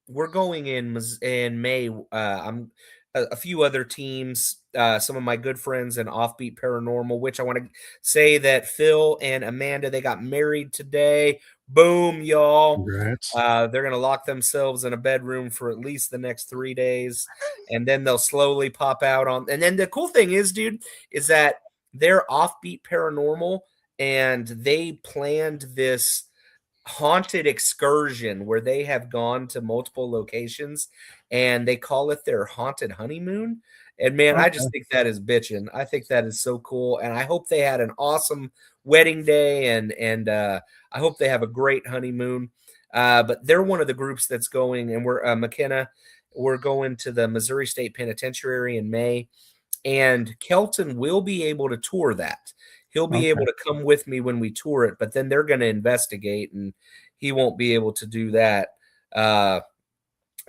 B: We're going in May. I'm a few other teams, some of my good friends and Offbeat Paranormal, which I want to say that Phil and Amanda, they got married today. Boom, y'all.
A: Congrats.
B: They're gonna lock themselves in a bedroom for at least the next 3 days, and then they'll slowly pop out on. And then the cool thing is, dude, is that they're Offbeat Paranormal, and they planned this haunted excursion where they have gone to multiple locations, and they call it their haunted honeymoon. And man, I
A: Okay.
B: just think that is bitching. I think that is so cool, and I hope they had an awesome wedding day, and I hope they have a great honeymoon. But they're one of the groups that's going, and we're McKenna. We're going to the Missouri State Penitentiary in May, and Kelton will be able to tour that. He'll be able
A: Okay.
B: to come with me when we tour it, but then they're going to investigate, and he won't be able to do that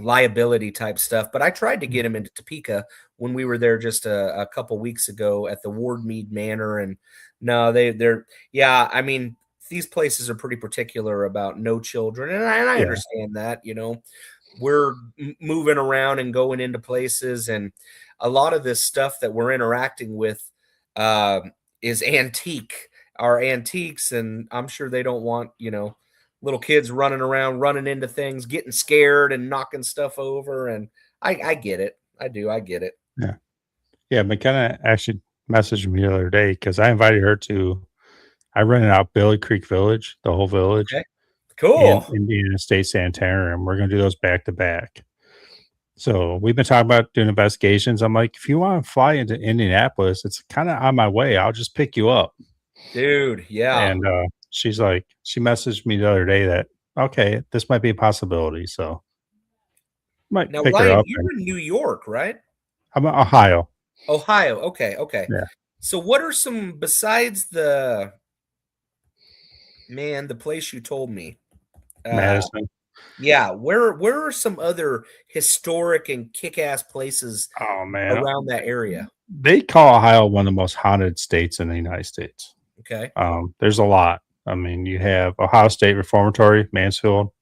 B: liability type stuff. But I tried to get him into Topeka when we were there just a couple weeks ago at the Wardmead Manor, and no, they're yeah. I mean, these places are pretty particular about no children, and I
A: Yeah.
B: understand that. We're moving around and going into places, and a lot of this stuff that we're interacting with is antique, are antiques, and I'm sure they don't want little kids running around, running into things, getting scared, and knocking stuff over. And I get it. I get it.
A: Yeah. Yeah. McKenna actually messaged me the other day because I invited her to. I rented out Billy Creek Village, the whole village,
B: Okay,
A: and
B: cool,
A: Indiana State Sanitarium. We're going to do those back to back. So we've been talking about doing investigations. I'm like, if you want to fly into Indianapolis, it's kind of on my way. I'll just pick you up.
B: dude. Yeah.
A: And she's like, she messaged me the other day that, okay, this might be a possibility. So might
B: Now,
A: pick her
B: Ryan,
A: up.
B: you're
A: And
B: in New York, right?
A: I'm in Ohio.
B: Ohio. Okay, okay.
A: Yeah.
B: So, what are some besides the place you told me? Uh,
A: Madison.
B: yeah, where are some other historic and kick-ass places
A: Oh, man.
B: around that area?
A: They call Ohio one of the most haunted states in the United States.
B: Okay,
A: There's a lot. I mean, you have Ohio State Reformatory, Mansfield.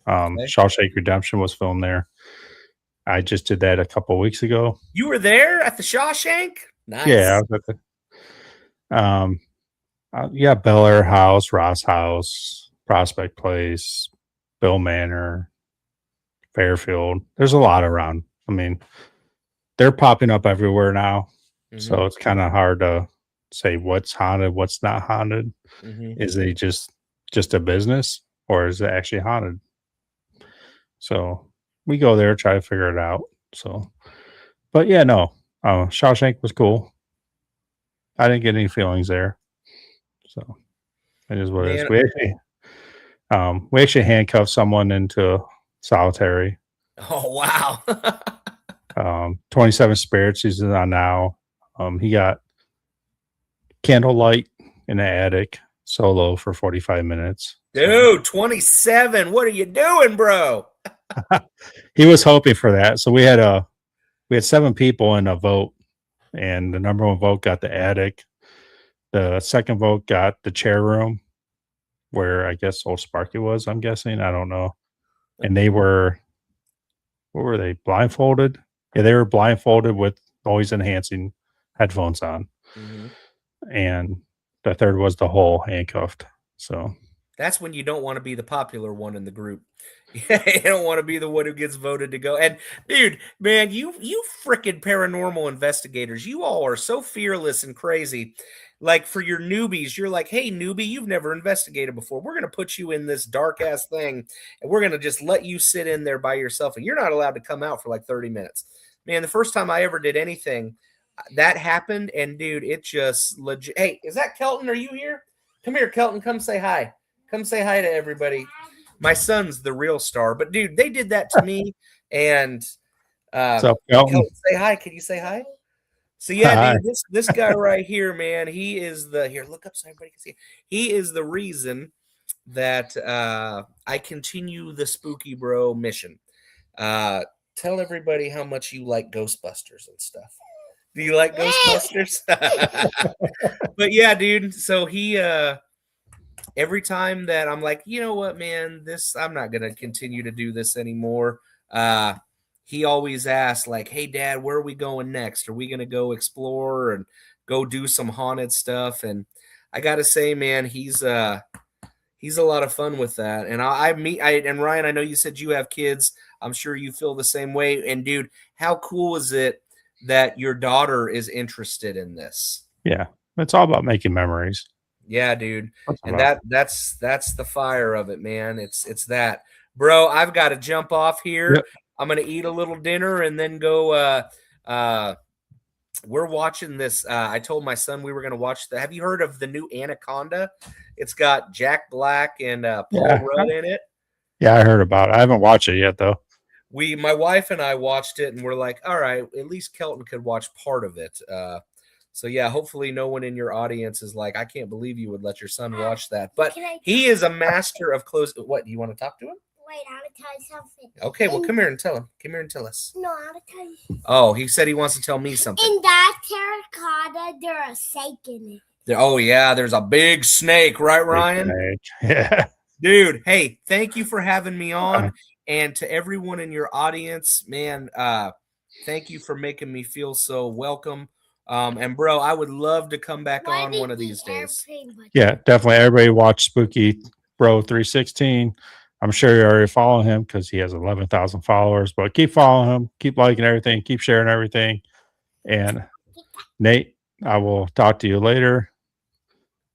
B: okay.
A: Shawshank Redemption was filmed there. I just did that a couple weeks ago.
B: You were there at the Shawshank?
A: Yeah, I
B: Nice.
A: was at yeah, Bel Air House, Ross House, Prospect Place, Bill Manor, Fairfield. There's a lot around. I mean, they're popping up everywhere now,
B: Mhm,
A: so it's kind of hard to say what's haunted, what's not haunted.
B: mhm.
A: Is it just a business, or is it actually haunted? So we go there, try to figure it out. So, but yeah, no, Shawshank was cool. I didn't get any feelings there, so it is what it is.
B: Man,
A: We actually handcuffed someone into solitary.
B: oh, wow.
A: 27 Spirits he's on now. He got candlelight in the attic solo for 45 minutes. So
B: Dude, 27. What are you doing, bro?
A: he was hoping for that. So we had 7 people in a vote, and the number one vote got the attic. The second vote got the chair room where I guess old Sparky was, I'm guessing. I don't know. And they were, what were they, blindfolded? Yeah, they were blindfolded with noise enhancing headphones on.
B: Mhm.
A: And the third was the whole handcuffed. So
B: That's when you don't wanna be the popular one in the group. You don't wanna be the one who gets voted to go. And dude, man, you freaking paranormal investigators, you all are so fearless and crazy. Like, for your newbies, you're like, "Hey, newbie, you've never investigated before. We're gonna put you in this dark ass thing, and we're gonna just let you sit in there by yourself, and you're not allowed to come out for like 30 minutes." Man, the first time I ever did anything, that happened, and dude, it just legit. Hey, is that Kelton? Are you here? Come here, Kelton. Come say hi. Come say hi to everybody. My son's the real star, but dude, they did that to me. And
A: what's
B: uh,
A: up, Kelton?
B: Kelton, say hi. Can you say hi? So yeah,
A: Hi.
B: dude, this guy right here, man, he is the here. Look up so everybody can see. He is the reason that I continue the Spooky Bro mission. Uh, Tell everybody how much you like Ghostbusters and stuff. Do you like Ghostbusters? But yeah, dude. So he every time that I'm like, you know what, man, this I'm not gonna continue to do this anymore. Uh he always asks, like, hey dad, where are we going next? Are we gonna go explore and go do some haunted stuff? And I gotta say, man, he's a lot of fun with that. And and Ryan, I know you said you have kids. I'm sure you feel the same way. And dude, how cool is it that your daughter is interested in this?
A: Yeah. It's all about making memories.
B: Yeah, dude.
A: That's
B: And
A: about.
B: that's the fire of it, man. It's that. Bro, I've got to jump off here.
A: Yep.
B: I'm gonna eat a little dinner and then go uh we're watching this. I told my son we were gonna watch the have you heard of the new Anaconda? It's got Jack Black and Paul
A: Yeah.
B: Rudd in it.
A: Yeah, I heard about it. I haven't watched it yet though.
B: My wife and I watched it and we're like, all right, at least Kelton could watch part of it. So yeah, hopefully no one in your audience is like, I can't believe you would let your son watch that. But he is a master of close. What, do you want to talk to him?
C: Wait, I want to tell you something.
B: Okay, well, come here and tell him. Come here and tell us.
C: No, I want to tell you.
B: Oh, he said he wants to tell me something.
C: In that terracotta, there's a snake in it.
B: Oh yeah, there's a big snake, right, Ryan?
A: Yeah.
B: Dude, hey, thank you for having me on. And to everyone in your audience, man, thank you for making me feel so welcome. And bro, I would love to come back on one of these days.
A: Yeah, definitely. Everybody watch Spooky Bro 316. I'm sure you're already following him because he has 11,000 followers. But keep following him, keep liking everything, keep sharing everything. And Nate, I will talk to you later.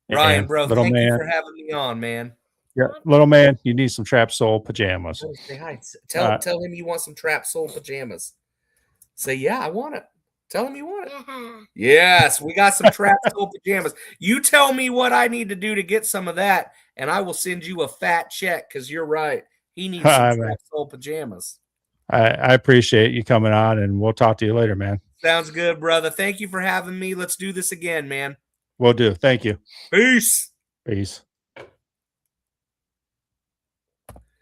B: Ryan,
A: And
B: bro, thank you for having me on, man.
A: Yeah, little man, you need some Trap Soul pajamas.
B: Oh, say hi. Tell him you want some Trap Soul pajamas. Say, yeah, I want it. Tell him you want it. Yes, we got some Trap Soul pajamas. You tell me what I need to do to get some of that, and I will send you a fat check because you're right. He needs some Trap Soul pajamas.
A: I appreciate you coming on, and we'll talk to you later, man.
B: Sounds good, brother. Thank you for having me. Let's do this again, man.
A: Will do. Thank you.
B: Peace.
A: Peace.